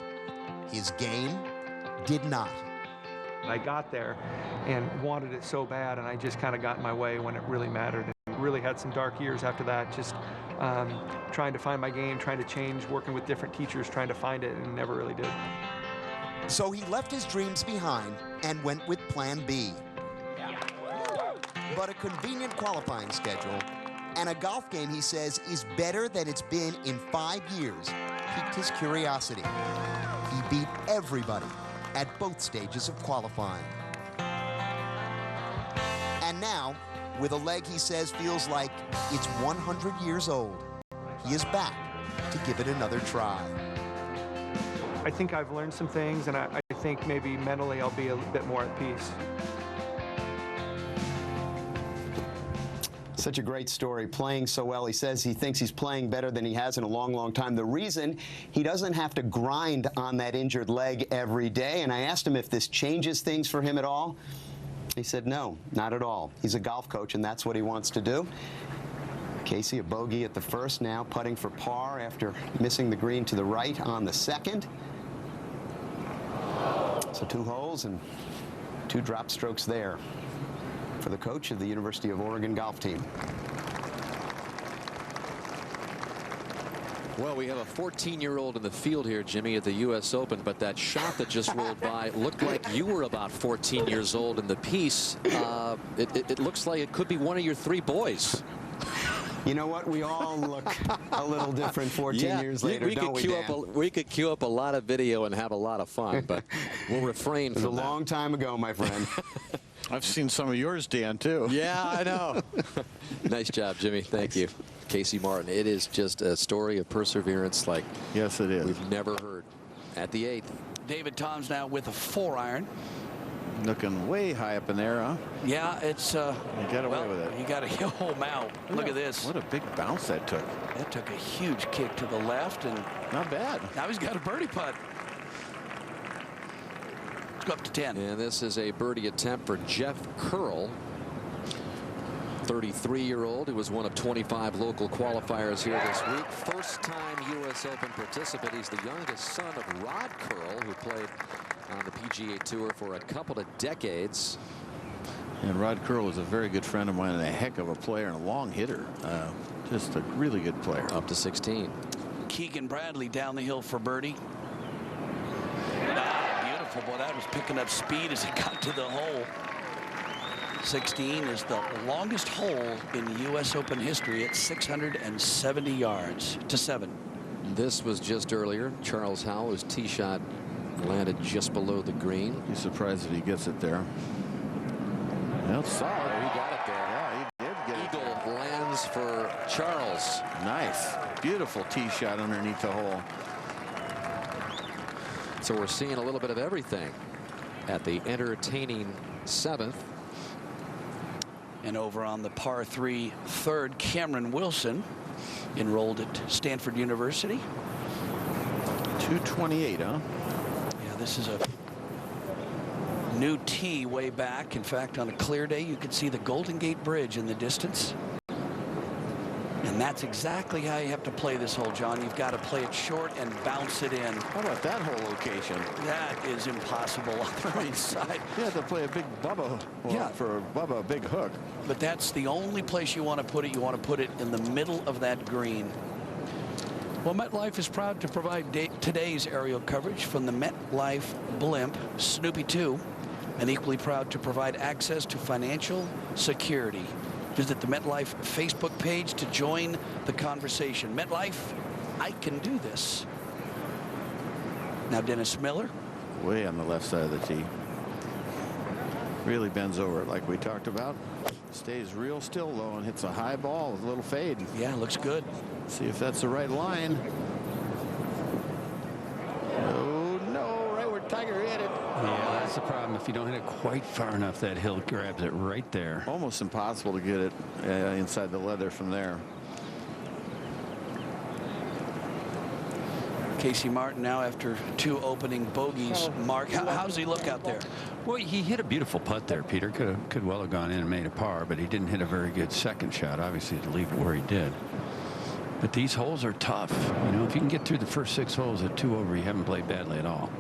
His game did not. I got there and wanted it so bad, and I just kind of got in my way when it really mattered. And really had some dark years after that, just trying to find my game, trying to change, working with different teachers, trying to find it, and never really did. So he left his dreams behind and went with Plan B. But a convenient qualifying schedule and a golf game he says is better than it's been in 5 years piqued his curiosity. He beat everybody at both stages of qualifying. And now, with a leg he says feels like it's 100 years old, he is back to give it another try. I think I've learned some things, and I think maybe mentally I'll be a bit more at peace. Such a great story, playing so well. He says he thinks he's playing better than he has in a long, long time. The reason, he doesn't have to grind on that injured leg every day. And I asked him if this changes things for him at all. He said no, not at all. He's a golf coach, and that's what he wants to do. Casey, a bogey at the first, now putting for par after missing the green to the right on the second. So 2 holes and 2 drop strokes there for the coach of the University of Oregon golf team. Well, we have a 14-year-old in the field here, Jimmy, at the U.S. Open, but that shot that just rolled by looked like you were about 14 years old in the piece. It looks like it could be one of your 3 boys. You know what? We all look a little different 14 years later, don't we, Dan? We could queue up a lot of video and have a lot of fun, but we'll refrain from that. It was a long time ago, my friend. I've seen some of yours, Dan, too. Yeah, I know. Nice job, Jimmy. Thank you. Casey Martin. It is just a story of perseverance like yes, it is. We've never heard. At the 8th. David Toms now with a 4-iron. Looking way high up in there, huh? Yeah, it's you got away with it. You got to hold him out. Look at this. What a big bounce that took. That took a huge kick to the left, and not bad. Now he's got a birdie putt. Let's go up to 10. And this is a birdie attempt for Jeff Curl, 33-year-old, who was one of 25 local qualifiers here this week. First-time U.S. Open participant. He's the youngest son of Rod Curl, who played on the PGA Tour for a couple of decades. And Rod Curl was a very good friend of mine and a heck of a player and a long hitter. Just a really good player. Up to 16. Keegan Bradley down the hill for birdie. Beautiful. Boy, that was picking up speed as it got to the hole. 16 is the longest hole in U.S. Open history at 670 yards to 7. This was just earlier. Charles Howell's tee shot landed just below the green. Be surprised if he gets it there. Well, solid. He got it there. Yeah, he did get it. Eagle lands for Charles. Nice. Beautiful tee shot underneath the hole. So we're seeing a little bit of everything at the entertaining 7th. And over on the par 3 third, Cameron Wilson, enrolled at Stanford University. 228, huh? Yeah, this is a new tee way back. In fact, on a clear day, you could see the Golden Gate Bridge in the distance. And that's exactly how you have to play this hole, John. You've got to play it short and bounce it in. How about that whole location? That is impossible on the right side. You have to play a big Bubba. Well, yeah. For Bubba, a big hook. But that's the only place you want to put it. You want to put it in the middle of that green. Well, MetLife is proud to provide today's aerial coverage from the MetLife Blimp Snoopy 2, and equally proud to provide access to financial security. Visit the MetLife Facebook page to join the conversation. MetLife, I can do this. Now Dennis Miller. Way on the left side of the tee. Really bends over it like we talked about. Stays real still though and hits a high ball with a little fade. Yeah, looks good. See if that's the right line. Oh no, right where Tiger hit it. Yeah, that's the problem. If you don't hit it quite far enough, that hill grabs it right there. Almost impossible to get it inside the leather from there. Casey Martin now after 2 opening bogeys. Mark, how does he look out there? Well, he hit a beautiful putt there, Peter. Could well have gone in and made a par, but he didn't hit a very good second shot, obviously, to leave it where he did. But these holes are tough. You know, if you can get through the first 6 holes at 2 over, you haven't played badly at all.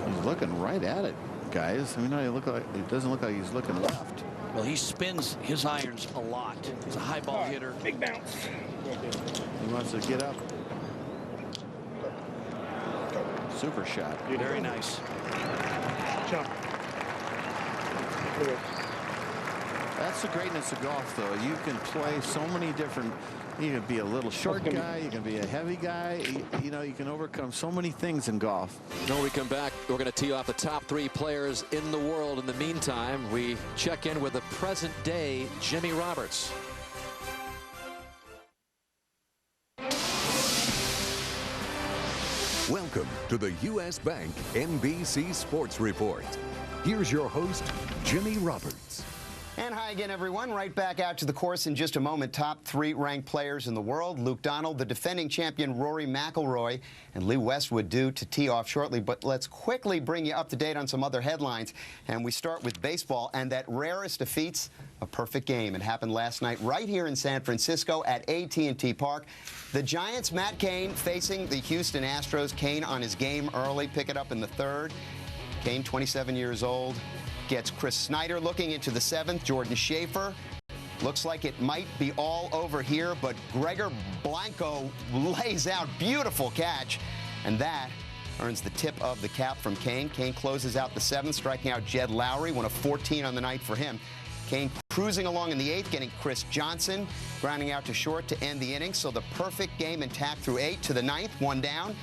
He's looking right at it, guys. I mean, it doesn't look like he's looking left. Well, he spins his irons a lot. He's a high ball hitter. Big bounce. He wants to get up. Super shot. Very nice. Jump. That's the greatness of golf, though. You can play so many different. You can be a little short guy. You can be a heavy guy. You know, you can overcome so many things in golf. When we come back, we're going to tee off the top 3 players in the world. In the meantime, we check in with the present-day Jimmy Roberts. Welcome to the U.S. Bank NBC Sports Report. Here's your host, Jimmy Roberts. And hi again, everyone. Right back out to the course in just a moment. Top 3 ranked players in the world. Luke Donald, the defending champion Rory McIlroy, and Lee Westwood due to tee off shortly. But let's quickly bring you up to date on some other headlines. And we start with baseball and that rarest of feats, a perfect game. It happened last night right here in San Francisco at AT&T Park. The Giants' Matt Cain facing the Houston Astros. Cain on his game early, pick it up in the 3rd. Cain, 27 years old. Gets Chris Snyder looking into the 7th. Jordan Schaefer. Looks like it might be all over here, but Gregor Blanco lays out. Beautiful catch. And that earns the tip of the cap from Cain. Cain closes out the 7th, striking out Jed Lowry, one of 14 on the night for him. Cain cruising along in the 8th, getting Chris Johnson, grounding out to short to end the inning. So the perfect game intact through 8 to the 9th, 1 down.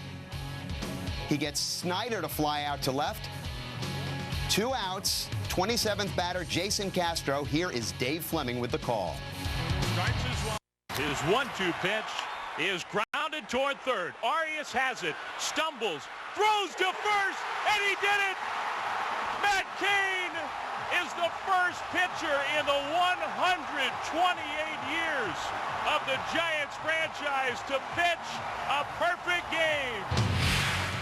He gets Snyder to fly out to left. 2 outs, 27th batter, Jason Castro. Here is Dave Fleming with the call. His 1-2 pitch is grounded toward 3rd. Arias has it, stumbles, throws to first, and he did it! Matt Cain is the first pitcher in the 128 years of the Giants franchise to pitch a perfect game.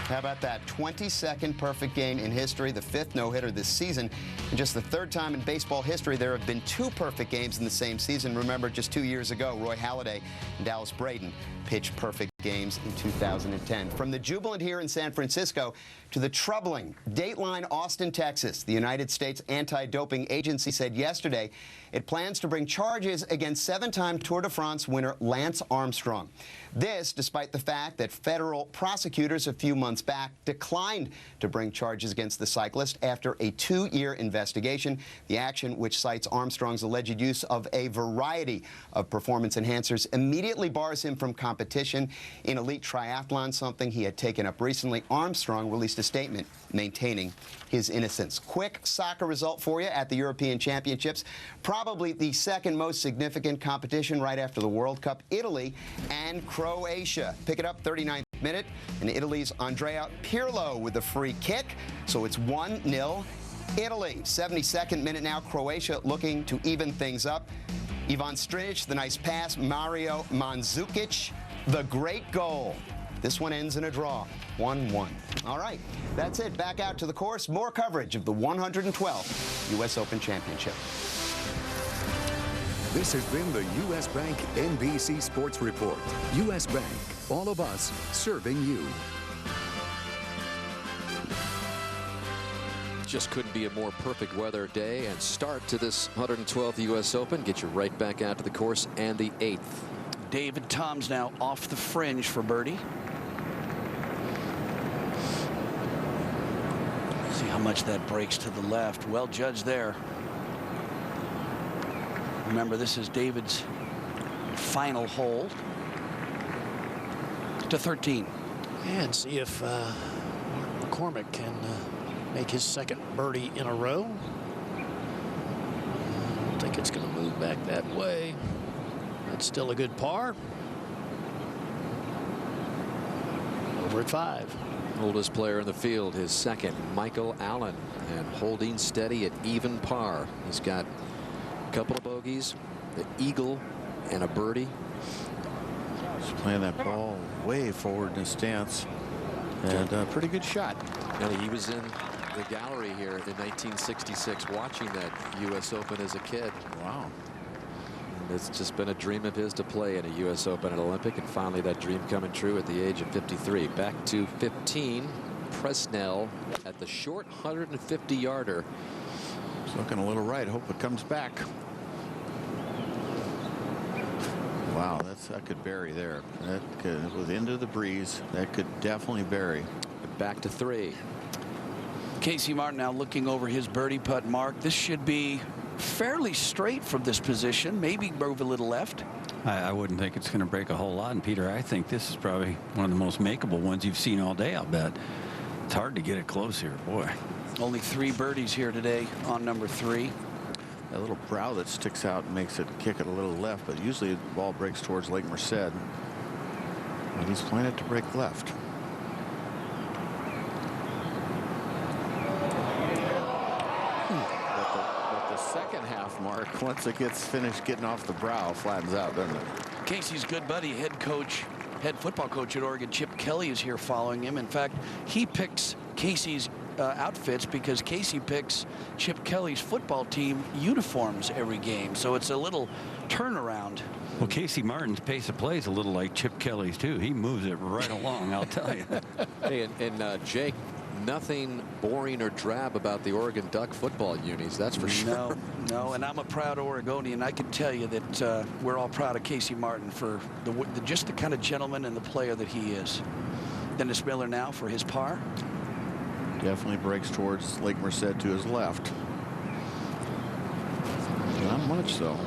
How about that? 22nd perfect game in history, the 5th no-hitter this season. And just the 3rd time in baseball history there have been 2 perfect games in the same season. Remember, just 2 years ago, Roy Halladay and Dallas Braden pitched perfect Games in 2010. From the jubilant here in San Francisco to the troubling Dateline Austin, Texas, the United States Anti-Doping Agency said yesterday it plans to bring charges against 7-time Tour de France winner Lance Armstrong. This despite the fact that federal prosecutors a few months back declined to bring charges against the cyclist after a 2-year investigation. The action, which cites Armstrong's alleged use of a variety of performance enhancers, immediately bars him from competition in elite triathlon, something he had taken up recently. Armstrong released a statement maintaining his innocence. Quick soccer result for you at the European Championships. Probably the second most significant competition right after the World Cup. Italy and Croatia pick it up 39th minute, and Italy's Andrea Pirlo with a free kick. So it's 1-0 Italy. 72nd minute now. Croatia looking to even things up. Ivan Strinic, the nice pass. Mario Mandzukic, the great goal. This one ends in a draw, 1-1. All right, that's it. Back out to the course. More coverage of the 112th U.S. Open Championship. This has been the U.S. Bank NBC Sports Report. U.S. Bank, all of us serving you. Just couldn't be a more perfect weather day and start to this 112th U.S. Open. Get you right back out to the course and the 8th. David Toms now off the fringe for birdie. See how much that breaks to the left. Well judged there. Remember, this is David's final hole to 13. And see if McCormick can make his second birdie in a row. I don't think it's going to move back that way. It's still a good par. Over at 5. Oldest player in the field, his second, Michael Allen, and holding steady at even par. He's got a couple of bogeys, the eagle, and a birdie. He's playing that ball way forward in his stance, and a pretty good shot. And he was in the gallery here in 1966 watching that U.S. Open as a kid. Wow. It's just been a dream of his to play in a U.S. Open and Olympic, and finally that dream coming true at the age of 53. Back to 15. Presnell at the short 150-yarder. It's looking a little right. Hope it comes back. Wow, that could bury there. That could, with into the breeze, that could definitely bury. Back to 3. Casey Martin now looking over his birdie putt mark. This should be fairly straight from this position, maybe move a little left. I wouldn't think it's going to break a whole lot. And Peter, I think this is probably one of the most makeable ones you've seen all day. I'll bet. It's hard to get it close here, boy. Only 3 birdies here today on number 3. That little brow that sticks out makes it kick it a little left, but usually the ball breaks towards Lake Merced. And he's playing it to break left. Second half mark, once it gets finished getting off the brow, flattens out, doesn't it? Casey's good buddy, head football coach at Oregon, Chip Kelly, is here following him. In fact, he picks Casey's outfits because Casey picks Chip Kelly's football team uniforms every game. So it's a little turnaround. Well, Casey Martin's pace of play is a little like Chip Kelly's, too. He moves it right along, I'll tell you. Hey, and Jake, nothing boring or drab about the Oregon Duck football unis, that's for sure. No, and I'm a proud Oregonian. I can tell you that we're all proud of Casey Martin for just the kind of gentleman and the player that he is. Dennis Miller now for his par. Definitely breaks towards Lake Merced to his left. Not much, though.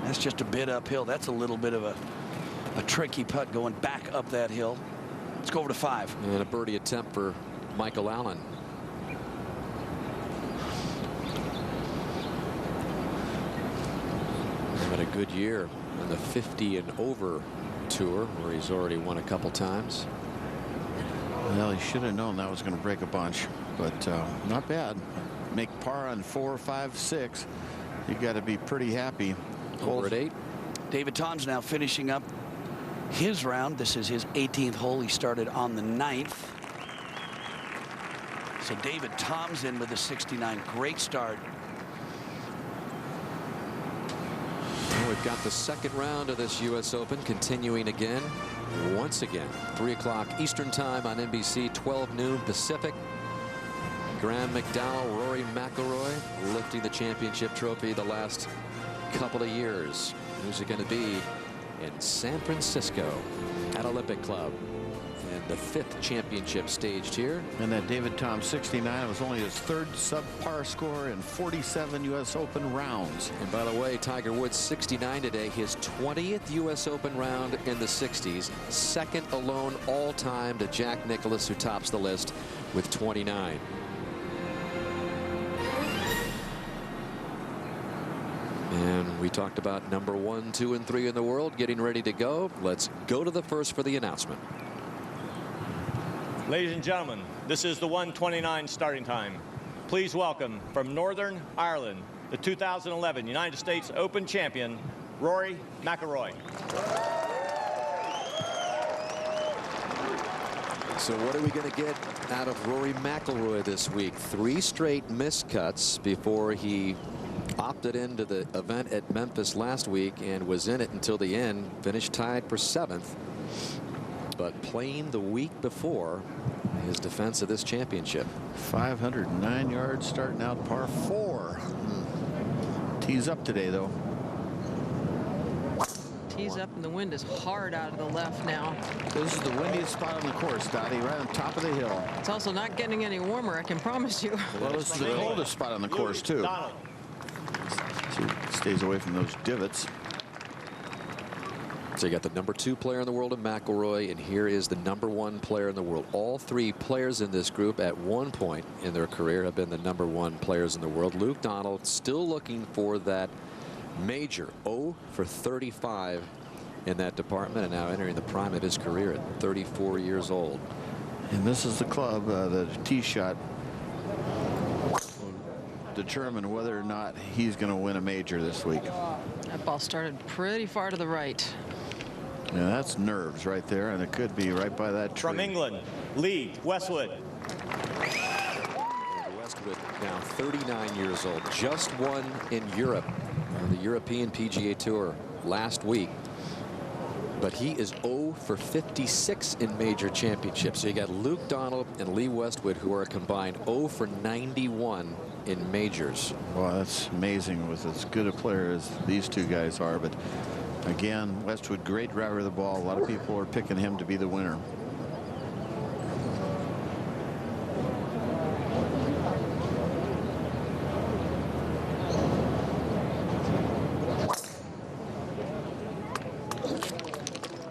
That's just a bit uphill. That's a little bit of a tricky putt going back up that hill. Let's go over to 5. And a birdie attempt for Michael Allen. Had a good year on the 50 and over tour, where he's already won a couple times. Well, he should have known that was going to break a bunch, but not bad. Make par on 4, 5, 6. You got to be pretty happy. Over at 8. David Toms now finishing up his round. This is his 18th hole. He started on the 9th. So David Toms in with a 69. Great start. With got the second round of this U.S. Open continuing again. Once again, 3 o'clock Eastern time on NBC, 12 noon Pacific. Graham McDowell, Rory McIlroy lifting the championship trophy the last couple of years. Who's it going to be in San Francisco at Olympic Club? And the 5th championship staged here. And that David Tom 69 was only his 3rd subpar score in 47 U.S. Open rounds. And by the way, Tiger Woods 69 today, his 20th U.S. Open round in the 60s, second alone all time to Jack Nicklaus, who tops the list with 29. And we talked about number 1, 2, and 3 in the world getting ready to go. Let's go to the first for the announcement. Ladies and gentlemen, this is the 1:29 starting time. Please welcome from Northern Ireland, the 2011 United States Open champion, Rory McIlroy. So what are we going to get out of Rory McIlroy this week? 3 straight missed cuts before he opted into the event at Memphis last week and was in it until the end, finished tied for 7th. But playing the week before his defense of this championship. 509 yards starting out par 4. Tees up today, though. Tees up, and the wind is hard out of the left now. This is the windiest spot on the course, Dottie, right on top of the hill. It's also not getting any warmer, I can promise you. Well, this is the coldest spot on the course, too. So stays away from those divots. So you got the number 2 player in the world in McIlroy, and here is the number 1 player in the world. All 3 players in this group at one point in their career have been the number 1 players in the world. Luke Donald still looking for that major, 0 for 35 in that department, and now entering the prime of his career at 34 years old. And this is the club, the tee shot will determine whether or not he's going to win a major this week. That ball started pretty far to the right. Yeah, that's nerves right there, and it could be right by that tree. From England, Lee Westwood. Westwood now 39 years old, just won in Europe on the European PGA Tour last week. But he is 0 for 56 in major championships. So you got Luke Donald and Lee Westwood, who are combined 0 for 91 in majors. Well, that's amazing with as good a player as these 2 guys are. But again, Westwood, great driver of the ball. A lot of people are picking him to be the winner.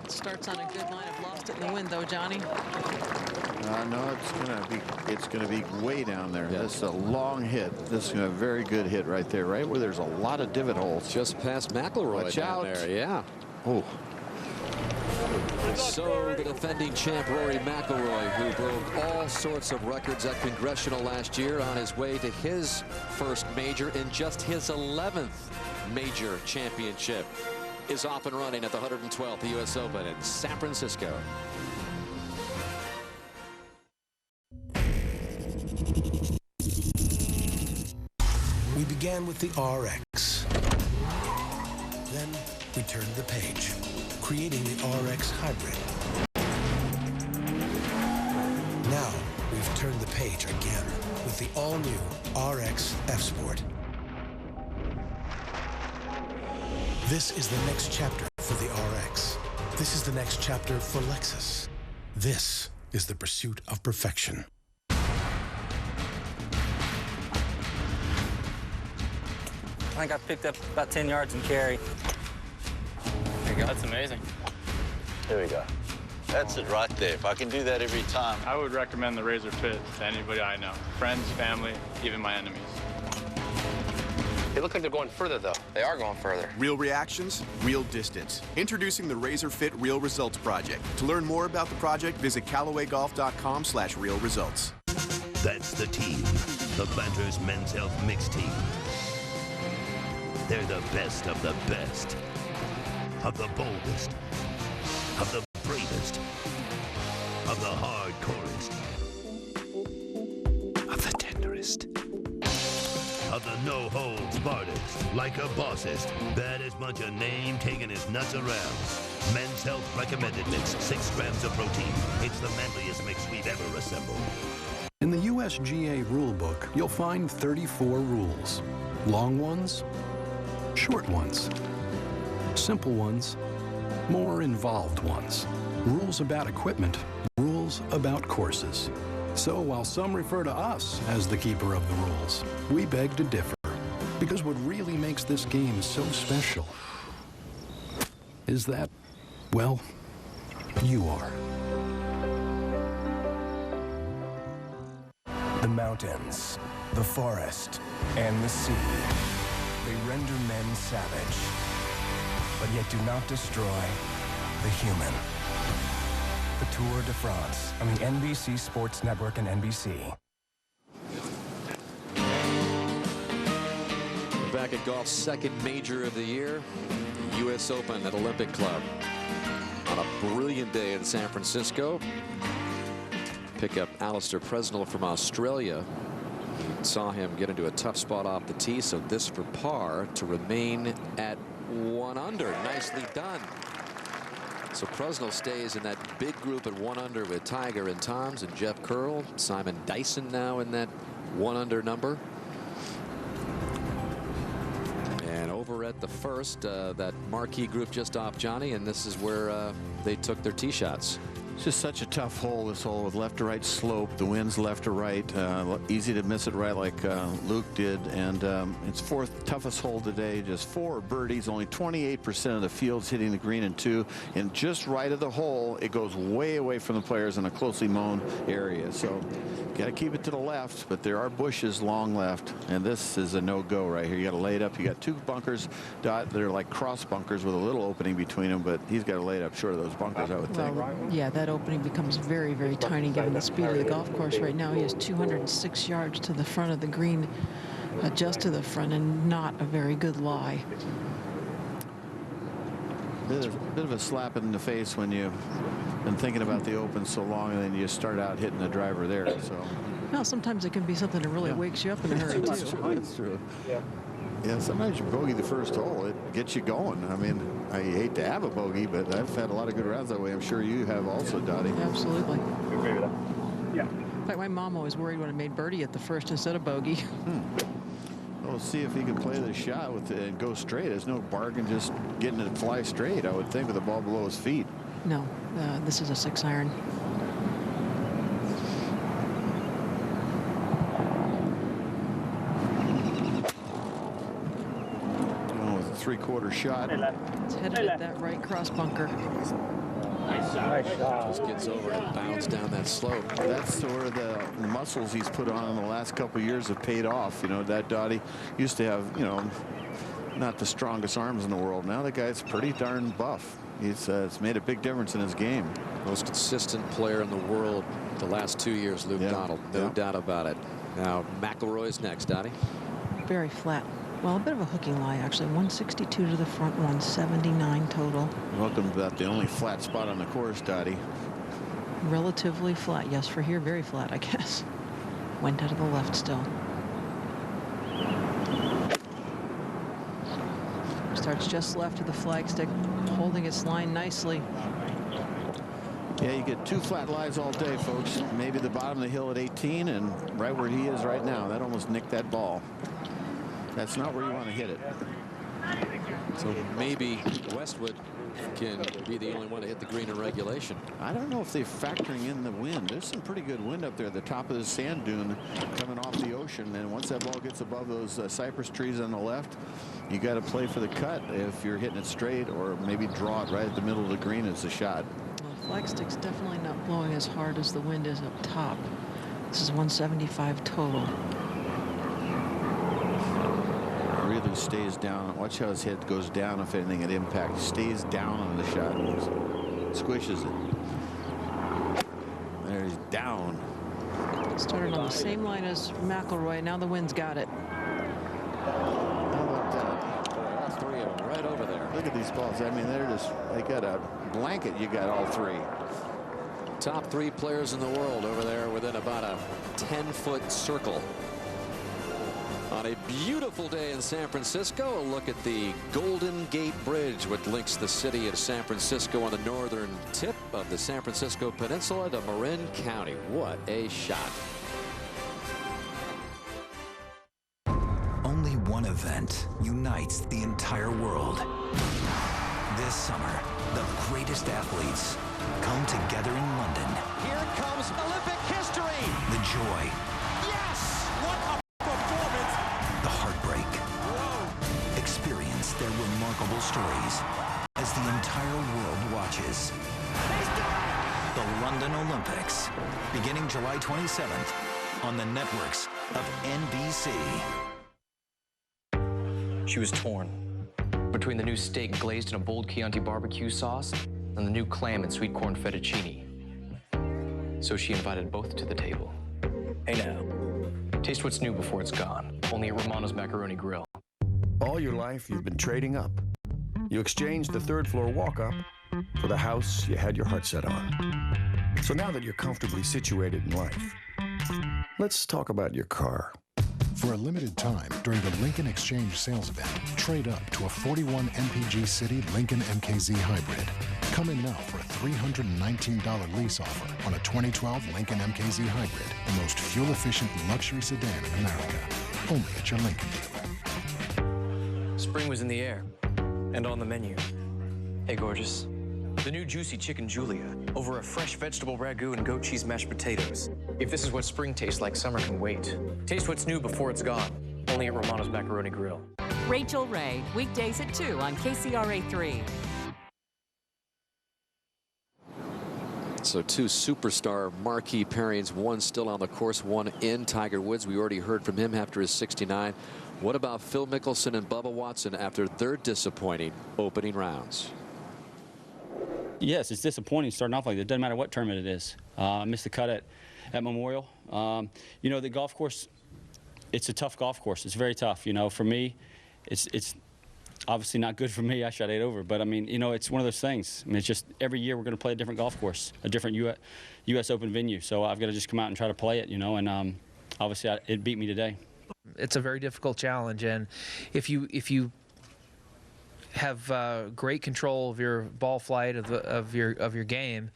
Starts on a good line. I've lost it in the wind, though, Johnny. No, it's gonna be way down there. Yeah. This is a long hit. This is a very good hit right there, right where there's a lot of divot holes. Just past McIlroy. Watch down out there. Yeah. Oh. So the defending champ Rory McIlroy, who broke all sorts of records at Congressional last year, on his way to his first major in just his 11th major championship, is off and running at the 112th U.S. Open in San Francisco. We began with the RX. Then we turned the page, creating the RX Hybrid. Now we've turned the page again with the all-new RX F-Sport. This is the next chapter for the RX. This is the next chapter for Lexus. This is the pursuit of perfection. I think I picked up about 10 yards in carry. There you go. That's amazing. There we go. That's it right there. If I can do that every time. I would recommend the Razor Pit to anybody I know. Friends, family, even my enemies. They look like they're going further, though. They are going further. Real reactions, real distance. Introducing the Razor Fit Real Results Project. To learn more about the project, visit CallawayGolf.com/realresults. That's the team. The Planters Men's Health Mix Team. They're the best of the best. Of the boldest. Of the bravest. Of the hardcorest. Of the tenderest. Of the no-holds-barredest. like a bossest, baddest bunch of name-takingest nuts around. Men's Health Recommended Mix, 6 grams of protein. It's the manliest mix we've ever assembled. In the USGA rulebook, you'll find 34 rules. Long ones, short ones, simple ones, more involved ones. Rules about equipment, rules about courses. So while some refer to us as the keeper of the rules, we beg to differ. Because what really makes this game so special is that, well, you are. The mountains, the forest, and the sea. They render men savage, but yet do not destroy the human. The Tour de France on the NBC Sports Network and NBC. Back at golf's second major of the year, the U.S. Open at Olympic Club. On a brilliant day in San Francisco. Pick up Alistair Presnell from Australia. We saw him get into a tough spot off the tee, so this for par to remain at 1 under. Nicely done. So Presnell stays in that big group at 1 under with Tiger and Toms and Jeff Curl. Simon Dyson now in that 1 under number. And over at the first, that marquee group just off Johnny, and this is where they took their tee shots. It's just such a tough hole, this hole, with left to right slope. The wind's left to right. Easy to miss it right like Luke did. And it's fourth toughest hole today. Just 4 birdies. Only 28% of the field's hitting the green in 2. And just right of the hole, it goes way away from the players in a closely mown area. So got to keep it to the left. But there are bushes long left. And this is a no-go right here. You got to lay it up. You got 2 bunkers that are like cross bunkers with a little opening between them. But he's got to lay it up short of those bunkers, I would think. Yeah, that opening becomes very, very tiny given the speed of the golf course right now. He has 206 yards to the front of the green, just to the front, and not a very good lie. Bit of a slap in the face when you've been thinking about the Open so long, and then you start out hitting the driver there. So, well, sometimes it can be something that really wakes you up in a hurry, too. That's true. Yeah, sometimes you bogey the first hole. It gets you going. I mean, I hate to have a bogey, but I've had a lot of good rounds that way. I'm sure you have also, Dottie. Absolutely. Yeah. In fact, my mom always worried when I made birdie at the first instead of bogey. We'll see if he can play the shot with it and go straight. There's no bargain just getting it to fly straight, I would think, with the ball below his feet. No, this is a 6-iron. Three-quarter shot. It's headed at that right cross bunker. Just gets over and bounds down that slope. That's where the muscles he's put on in the last couple of years have paid off. You know, that Dottie used to have, you know, not the strongest arms in the world. Now the guy's pretty darn buff. It's made a big difference in his game. Most consistent player in the world the last 2 years, Luke Donald. No doubt about it. Now McIlroy's next, Dottie. Very flat. Well, a bit of a hooking lie, actually. 162 to the front, 179 total. Welcome to about the only flat spot on the course, Dottie. Relatively flat. Yes, for here, very flat, I guess. Went out of the left still. Starts just left of the flagstick, holding its line nicely. Yeah, you get 2 flat lies all day, folks. Maybe the bottom of the hill at 18, and right where he is right now. That almost nicked that ball. That's not where you want to hit it. So maybe Westwood can be the only one to hit the green in regulation. I don't know if they're factoring in the wind. There's some pretty good wind up there at the top of the sand dune coming off the ocean. And once that ball gets above those cypress trees on the left, you got to play for the cut if you're hitting it straight, or maybe draw it right at the middle of the green as a shot. Well, flagstick's definitely not blowing as hard as the wind is up top. This is 175 total. Really stays down. Watch how his head goes down, if anything, at impact. Stays down on the shot. Squishes it. There, he's down. Started on the same line as McIlroy. Now the wind's got it. How about that? All 3 of them right over there. Look at these balls. I mean, they're just, they got a blanket. You got all 3. Top 3 players in the world over there within about a 10-foot circle On a beautiful day in San Francisco, a look at the Golden Gate Bridge, which links the city of San Francisco on the northern tip of the San Francisco Peninsula to Marin County. What a shot. Only one event unites the entire world. This summer, the greatest athletes come together in London. Here comes Olympic history. The joy. Yes! What a performance! The heartbreak. Whoa! Experience their remarkable stories as the entire world watches. The London Olympics, beginning July 27th on the networks of NBC. She was torn between the new steak glazed in a bold Chianti barbecue sauce and the new clam and sweet corn fettuccine. So she invited both to the table. Hey now, taste what's new before it's gone. Only at Romano's Macaroni Grill. All your life, you've been trading up. You exchanged the third-floor walk-up for the house you had your heart set on. So now that you're comfortably situated in life, let's talk about your car. For a limited time during the Lincoln Exchange sales event, trade up to a 41 MPG City Lincoln MKZ Hybrid. Come in now for a $319 lease offer on a 2012 Lincoln MKZ Hybrid, the most fuel-efficient luxury sedan in America. Only at your Lincoln dealer. Spring was in the air and on the menu. Hey, gorgeous. The new juicy chicken Julia over a fresh vegetable ragu and goat cheese mashed potatoes. If this is what spring tastes like, summer can wait. Taste what's new before it's gone. Only at Romano's Macaroni Grill. Rachel Ray, weekdays at 2 on KCRA 3. So two superstar marquee pairings, one still on the course, one in. Tiger Woods, we already heard from him after his 69. What about Phil Mickelson and Bubba Watson after their disappointing opening rounds? Yes, it's disappointing starting off like that. It doesn't matter what tournament it is. I missed the cut at Memorial. You know, the golf course, it's a tough golf course. It's very tough. You know, for me, it's obviously not good for me. I shot 8 over. But, I mean, you know, it's one of those things. I mean, it's just every year we're going to play a different golf course, a different U.S. Open venue. So I've got to just come out and try to play it, you know, and obviously it beat me today. It's a very difficult challenge, and if you have great control of your ball flight of your game,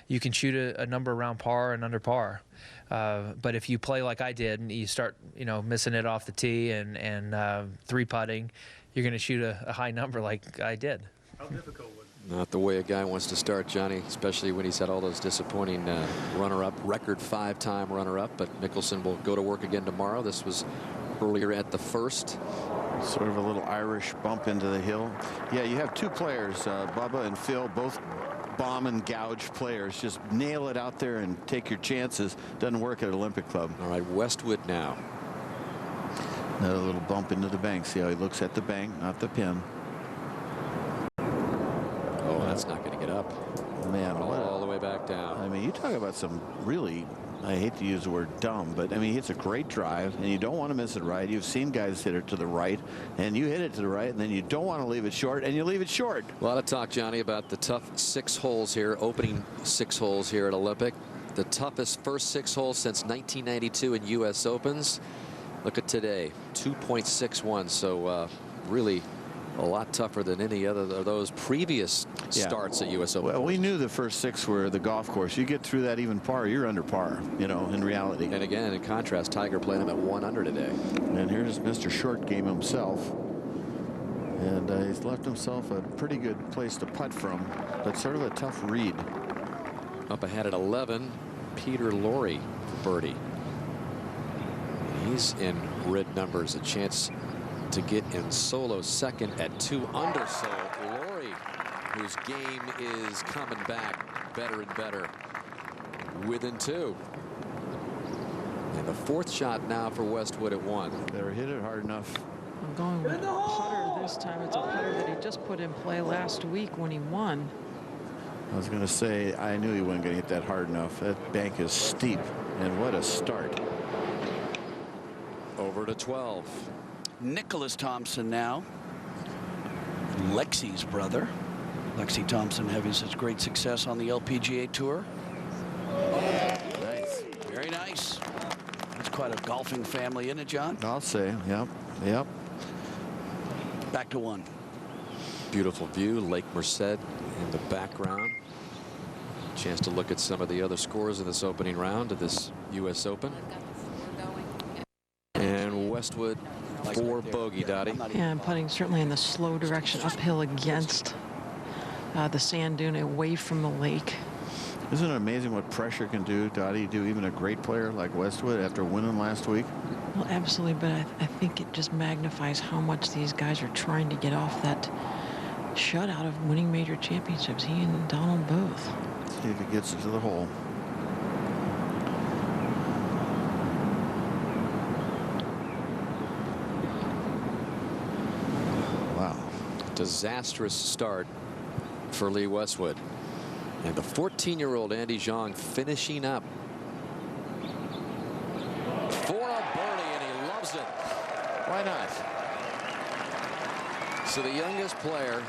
you can shoot a number around par and under par. But if you play like I did and you start, you know, missing it off the tee and 3 putting, you're going to shoot a high number like I did. How difficult was it? Not the way a guy wants to start, Johnny, especially when he's had all those disappointing runner-up, record 5-time runner-up. But Mickelson will go to work again tomorrow. This was earlier at the first. Sort of a little Irish bump into the hill. Yeah, you have two players, Bubba and Phil, both bomb and gouge players. Just nail it out there and take your chances. Doesn't work at Olympic Club. All right, Westwood now. Another little bump into the bank. See how he looks at the bank, not the pin. Oh, that's not going to get up. Man, all the way back down. I mean, you talk about some really, I hate to use the word dumb, but I mean, it's a great drive, and you don't want to miss it right. You've seen guys hit it to the right, and you hit it to the right, and then you don't want to leave it short, and you leave it short. A lot of talk, Johnny, about the tough 6 holes here, opening 6 holes here at Olympic. The toughest first 6 holes since 1992 in U.S. Opens. Look at today, 2.61. So really a lot tougher than any other of those previous starts at U.S. Open. Well, we knew the first 6 were the golf course. You get through that even par, you're under par, you know, in reality. And again, in contrast, Tiger playing him at 1 under today. And here's Mr. Short Game himself. And he's left himself a pretty good place to putt from, but sort of a tough read. Up ahead at 11, Peter Lorre for birdie. He's in red numbers, a chance to get in solo second at 2 under. So Lorre, whose game is coming back better and better, within 2. And the 4th shot now for Westwood at 1. They're hit it hard enough. I'm going with a putter this time. It's a putter that he just put in play last week when he won. I was going to say, I knew he wasn't going to hit that hard enough. That bank is steep, and what a start. Over to 12. Nicholas Thompson now. Lexi's brother. Lexi Thompson having such great success on the LPGA Tour. Nice. Very nice. That's quite a golfing family, isn't it, John? I'll say, yep, yep. Back to 1. Beautiful view, Lake Merced in the background. Chance to look at some of the other scores in this opening round of this U.S. Open. And Westwood 4 bogey, Dottie. Yeah, and putting certainly in the slow direction uphill against the sand dune away from the lake. Isn't it amazing what pressure can do, Dottie, do even a great player like Westwood after winning last week? Well, absolutely, but I think it just magnifies how much these guys are trying to get off that shutout of winning major championships. He and Donald both. See if he gets it to the hole. Wow. Disastrous start for Lee Westwood. And the 14-year-old Andy Zhang finishing up for a birdie, and he loves it. Why not? So the youngest player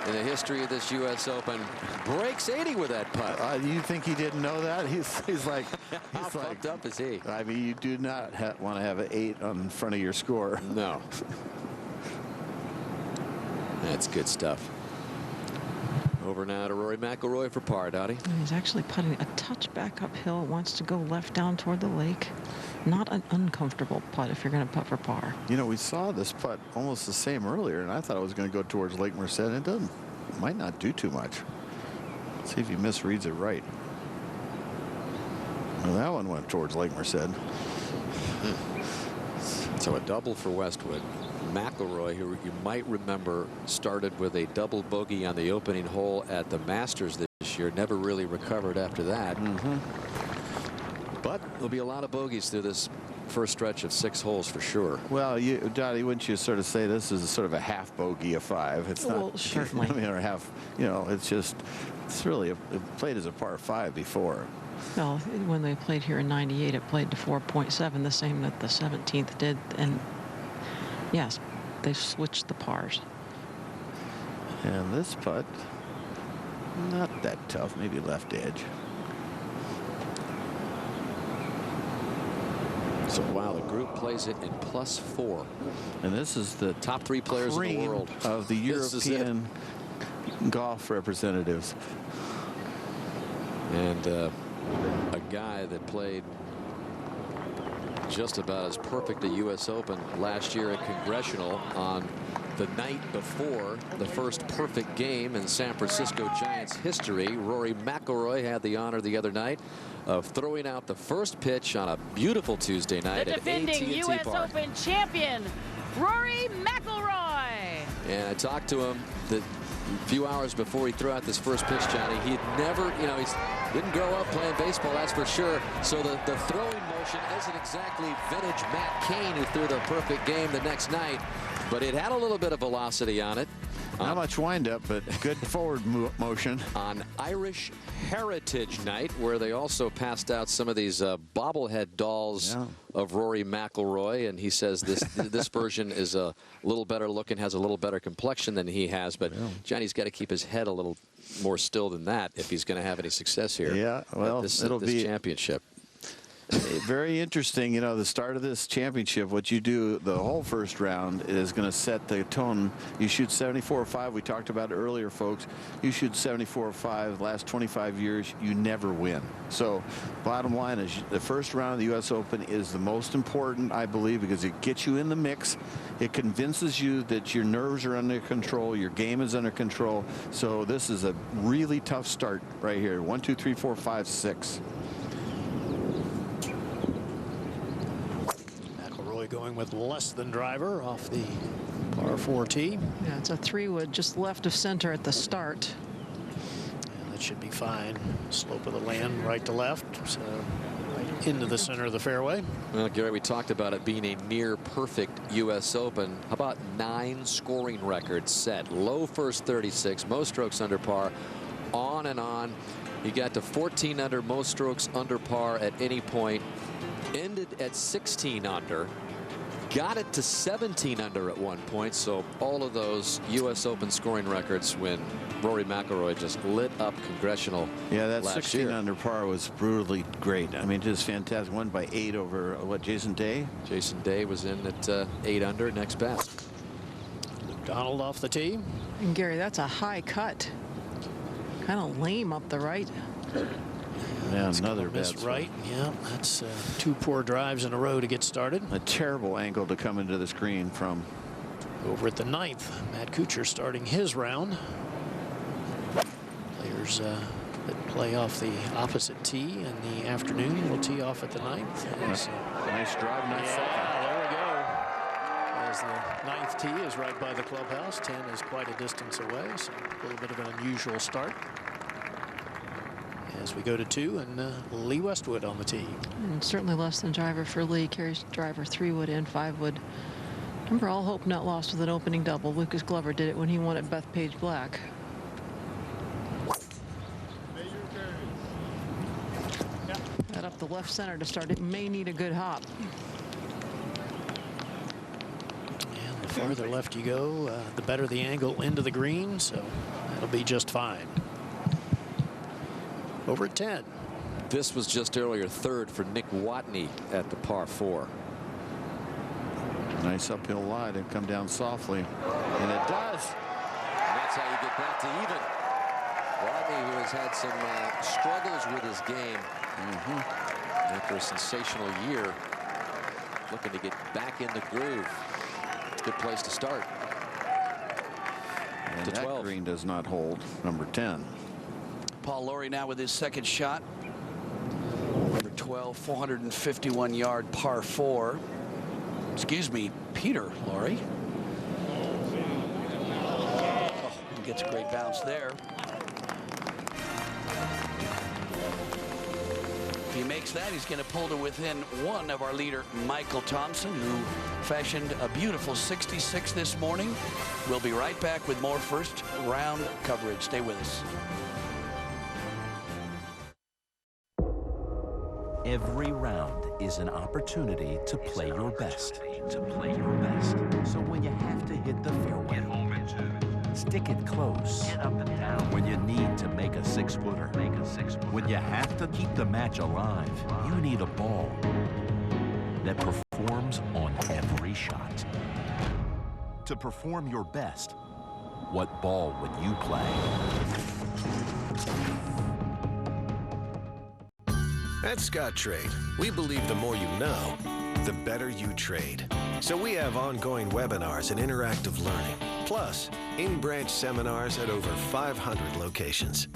in the history of this U.S. Open breaks 80 with that putt. You think he didn't know that? He's like, how pumped up is he? I mean, you do not want to have an 8 on front of your score. No. That's good stuff. Over now to Rory McIlroy for par, Dottie. He's actually putting a touch back uphill. Wants to go left down toward the lake. Not an uncomfortable putt if you're going to putt for par. You know, we saw this putt almost the same earlier, and I thought it was going to go towards Lake Merced. It doesn't. It might not do too much. Let's see if he misreads it right. Well, that one went towards Lake Merced. So a double for Westwood. McIlroy, who you might remember, started with a double bogey on the opening hole at the Masters this year. Never really recovered after that. But there'll be a lot of bogeys through this first stretch of 6 holes for sure. Well, Dottie, wouldn't you sort of say this is a sort of a half bogey of 5? It's not. Well, certainly. I mean, or half. You know, it's just. It's really it played as a par 5 before. Well, when they played here in '98, it played to 4.7, the same that the 17th did, and. Yes, they switched the pars. And this putt, not that tough, maybe left edge. So wow, the group plays it in +4. And this is the top 3 players in the world of the European golf representatives. And a guy that played just about as perfect a U.S. Open last year at Congressional on the night before the first perfect game in San Francisco Giants history. Rory McIlroy had the honor the other night of throwing out the first pitch on a beautiful Tuesday night at AT&T Park. The defending U.S. Open champion, Rory McIlroy. And I talked to him a few hours before he threw out this first pitch, Johnny. He had never, you know, he didn't grow up playing baseball, that's for sure. So the throwing motion isn't exactly vintage Matt Cain, who threw the perfect game the next night, but it had a little bit of velocity on it. Not much windup, but good forward motion. On Irish Heritage Night, where they also passed out some of these bobblehead dolls of Rory McIlroy, and he says this version is a little better looking, has a little better complexion than he has, but Johnny's got to keep his head a little more still than that if he's going to have any success here. Yeah, well, it'll be championship. Very interesting. You know, the start of this championship, what you do the whole first round is going to set the tone. You shoot 74-5. We talked about it earlier, folks. You shoot 74-5 the last 25 years, you never win. So bottom line is the first round of the U.S. Open is the most important, I believe, because it gets you in the mix. It convinces you that your nerves are under control, your game is under control. So this is a really tough start right here. 1, 2, 3, 4, 5, 6. Going with less than driver off the par 4 tee. Yeah, it's a 3-wood just left of center at the start. And that should be fine. Slope of the land right to left, so right into the center of the fairway. Well, Gary, we talked about it being a near perfect U.S. Open. How about 9 scoring records set? Low first 36, most strokes under par, on and on. He got to 14 under, most strokes under par at any point. Ended at 16 under. got it to 17 under at one point. So all of those U.S. Open scoring records when Rory McIlroy just lit up Congressional. Yeah, that last 16 year. under par was brutally great. I mean, just fantastic. Won by 8 over what, Jason Day? Jason Day was in at 8 under, next best. Donald off the tee. And Gary, that's a high cut. Kind of lame up the right. Yeah, another miss right. Yeah, that's 2 poor drives in a row to get started. A terrible angle to come into this green from. Over at the 9th, Matt Kuchar starting his round. Players that play off the opposite tee in the afternoon will tee off at the 9th. Nice drive, nice second. There we go. As the 9th tee is right by the clubhouse. 10 is quite a distance away, so a little bit of an unusual start. As we go to 2 and Lee Westwood on the tee. And certainly less than driver for Lee. Carries driver 3 wood and 5 wood. Remember, all hope not lost with an opening double. Lucas Glover did it when he won at Bethpage Black. That up the left center to start. It may need a good hop. And the farther left you go, the better the angle into the green, so that'll be just fine. Over at 10. This was just earlier 3rd for Nick Watney at the par 4. Nice uphill lie to come down softly, and it does. And that's how you get back to even. Watney, who has had some struggles with his game after a sensational year, looking to get back in the groove. Good place to start. And to that 12. green does not hold. Number 10. Paul Lawrie now with his second shot. Number 12, 451-yard par 4. Excuse me, Peter Lawrie. Oh, he gets a great bounce there. If he makes that, he's going to pull to within 1 of our leader, Michael Thompson, who fashioned a beautiful 66 this morning. We'll be right back with more first round coverage. Stay with us. Every round is an opportunity to play your best. So when you have to hit the fairway, stick it close. Get up and down. When you need to make a 6-footer, when you have to keep the match alive, you need a ball that performs on every shot. To perform your best, what ball would you play? At Scottrade, we believe the more you know, the better you trade. So we have ongoing webinars and interactive learning, plus in-branch seminars at over 500 locations,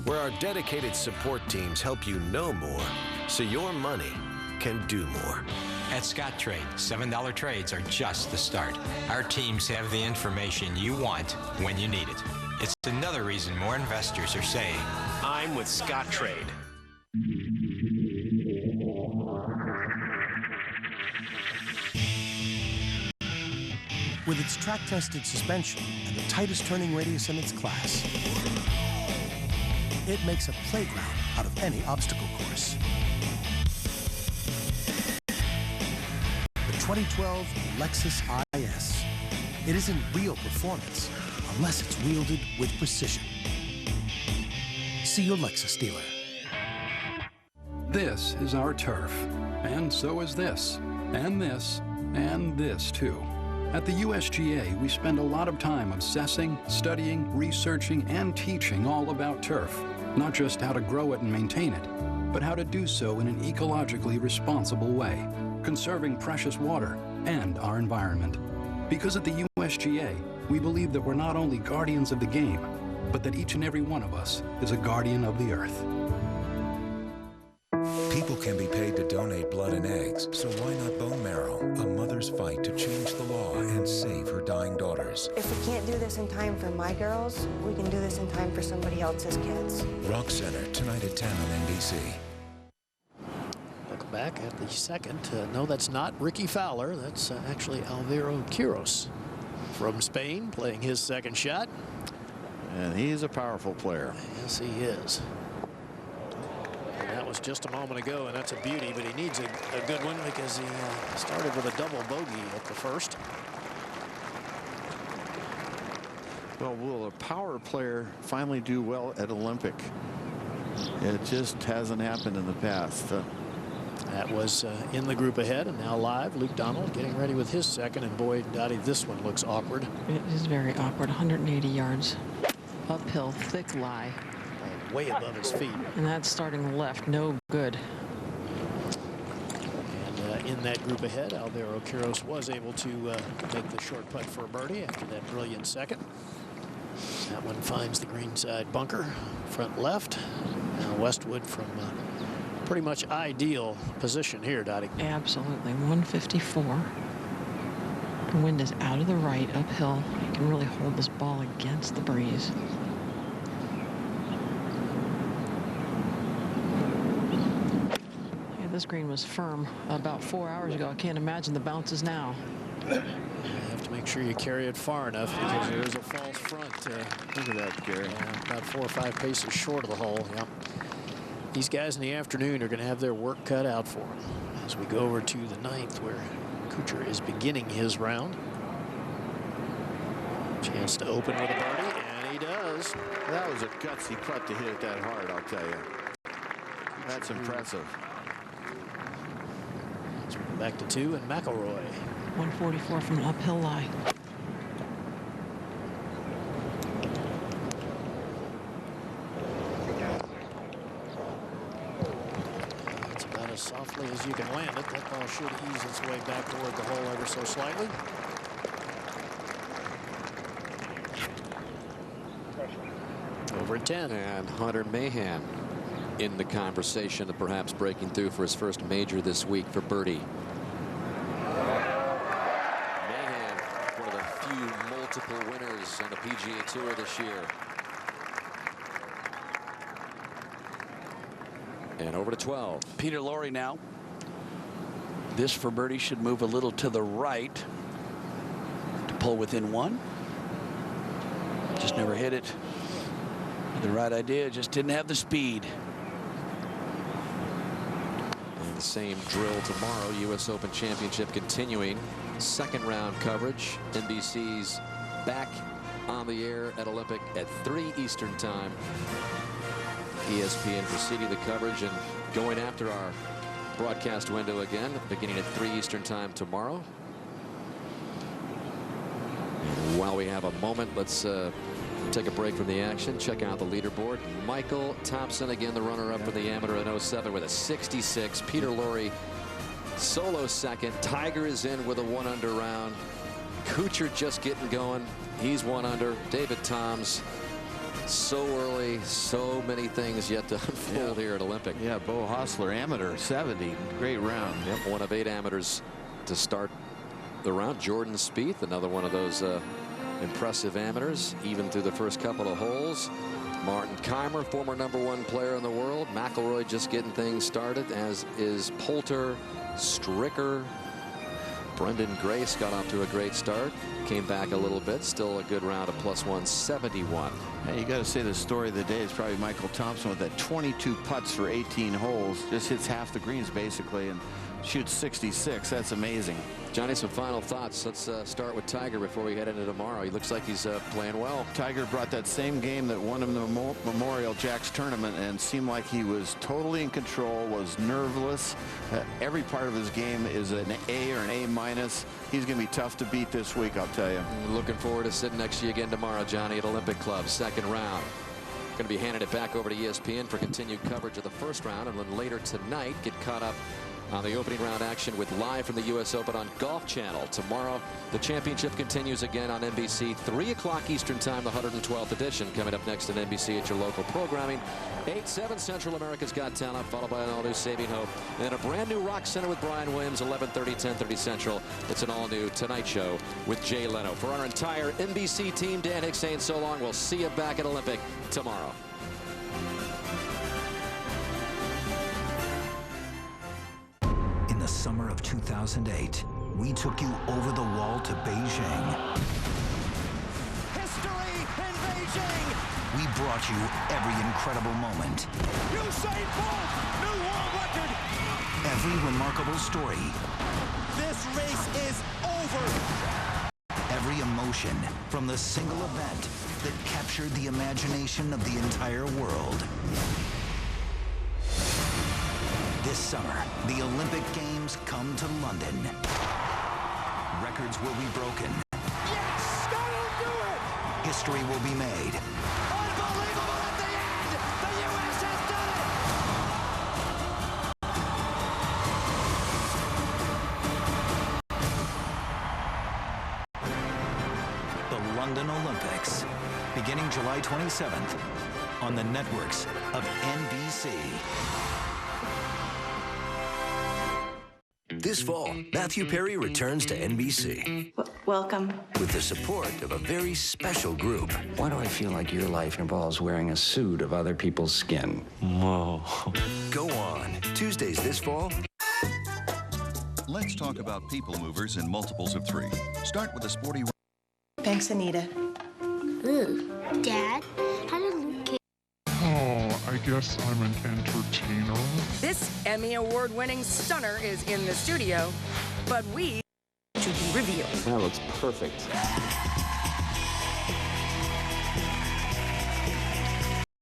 where our dedicated support teams help you know more so your money can do more. At Scottrade, $7 trades are just the start. Our teams have the information you want when you need it. It's another reason more investors are saying, I'm with Scottrade. With its track-tested suspension and the tightest turning radius in its class, it makes a playground out of any obstacle course. The 2012 Lexus IS. It isn't real performance unless it's wielded with precision. See your Lexus dealer. This is our turf, and so is this, and this too. At the USGA, we spend a lot of time obsessing, studying, researching, and teaching all about turf. Not just how to grow it and maintain it, but how to do so in an ecologically responsible way, conserving precious water and our environment. Because at the USGA, we believe that we're not only guardians of the game, but that each and every one of us is a guardian of the earth. People can be paid to donate blood and eggs, so why not bone marrow? A mother's fight to change the law and save her dying daughters. If we can't do this in time for my girls, we can do this in time for somebody else's kids. Rock Center, tonight at 10 on NBC. Look back at the second. No, that's not Ricky Fowler. That's actually Alvaro Quiros from Spain playing his second shot. And he's a powerful player. Yes, he is. And that that was just a moment ago, and that's a beauty, but he needs a good one because he started with a double bogey at the first. Well, will a power player finally do well at Olympic? It just hasn't happened in the past. That was in the group ahead, and now live, Luke Donald getting ready with his second, and boy, Dottie, this one looks awkward. It is very awkward. 180 yards uphill, thick lie. Way above his feet. And that's starting left, no good. And in that group ahead, Alvaro Quiros was able to make the short putt for a birdie after that brilliant second. That one finds the greenside bunker, front left. Now Westwood from pretty much ideal position here, Dottie. Absolutely, 154. The wind is out of the right, uphill. You can really hold this ball against the breeze. This green was firm about 4 hours ago. I can't imagine the bounces now. You have to make sure you carry it far enough because there is a false front. Look at that, Gary. About 4 or 5 paces short of the hole. Yeah. These guys in the afternoon are going to have their work cut out for them as we go over to the 9th, where Kuchar is beginning his round. Chance to open with a birdie, and he does. That was a gutsy putt to hit it that hard, I'll tell you. That's impressive. Back to 2, and McIlroy. 144 from an uphill lie. That's about as softly as you can land it. That ball should ease its way back toward the hole ever so slightly. Over at 10. And Hunter Mahan in the conversation of perhaps breaking through for his first major this week for birdie. Mahan, one of the few multiple winners on the PGA Tour this year. And over to 12. Peter Lorre now. This for birdie should move a little to the right to pull within 1. Just never hit it. The right idea, just didn't have the speed. The same drill tomorrow. U.S. Open Championship continuing. Second round coverage. NBC's back on the air at Olympic at 3 Eastern time. ESPN preceding the coverage and going after our broadcast window again, beginning at 3 Eastern time tomorrow. And while we have a moment, let's take a break from the action. Check out the leaderboard. Michael Thompson, again the runner-up for the amateur in 07 with a 66. Peter Lorre solo second. Tiger is in with a 1-under round. Kuchar just getting going. He's 1 under. David Toms, so early, so many things yet to unfold here at Olympic. Yeah, Bo Hostler, amateur, 70. Great round. Yep, one of 8 amateurs to start the round. Jordan Spieth, another one of those impressive amateurs, even through the first couple of holes. Martin Keimer, former #1 player in the world. McIlroy just getting things started, as is Poulter, Stricker. Brendan Grace got off to a great start. Came back a little bit. Still a good round of +171. Hey, you got to say the story of the day is probably Michael Thompson with that 22 putts for 18 holes. Just hits half the greens basically and shoots 66. That's amazing. Johnny, some final thoughts. Let's start with Tiger before we head into tomorrow. He looks like he's playing well. Tiger brought that same game that won him the Memorial Jacks tournament and seemed like he was totally in control, was nerveless. Every part of his game is an A or an A-. He's going to be tough to beat this week, I'll tell you. Looking forward to sitting next to you again tomorrow, Johnny, at Olympic Club, second round. Going to be handing it back over to ESPN for continued coverage of the first round, and then later tonight get caught up on the opening round action with live from the U.S. Open on Golf Channel. Tomorrow, the championship continues again on NBC, 3 o'clock Eastern time, the 112th edition. Coming up next on NBC at your local programming. 8/7 Central America's Got Talent, followed by an all-new Saving Hope. And then a brand new Rock Center with Brian Williams, 11:30, 10:30 Central. It's an all-new Tonight Show with Jay Leno. For our entire NBC team, Dan Hicks saying so long. We'll see you back at Olympic tomorrow. In the summer of 2008, we took you over the wall to Beijing. History in Beijing! We brought you every incredible moment. Usain Bolt, new world record. Every remarkable story. This race is over. Every emotion from the single event that captured the imagination of the entire world. This summer, the Olympic Games come to London. Records will be broken. Yes, that'll do it. History will be made. Unbelievable at the end. The U.S. has done it. The London Olympics, beginning July 27th on the networks of NBC. This fall, Matthew Perry returns to NBC. Welcome. With the support of a very special group. Why do I feel like your life involves wearing a suit of other people's skin? Whoa. Go on. Tuesdays this fall. Let's talk about people movers in multiples of 3. Start with a sporty... Thanks, Anita. Ooh, Dad, how did Luke get... Oh, I guess I'm an entertainer. This Emmy Award-winning stunner is in the studio, but we to be revealed. That looks perfect.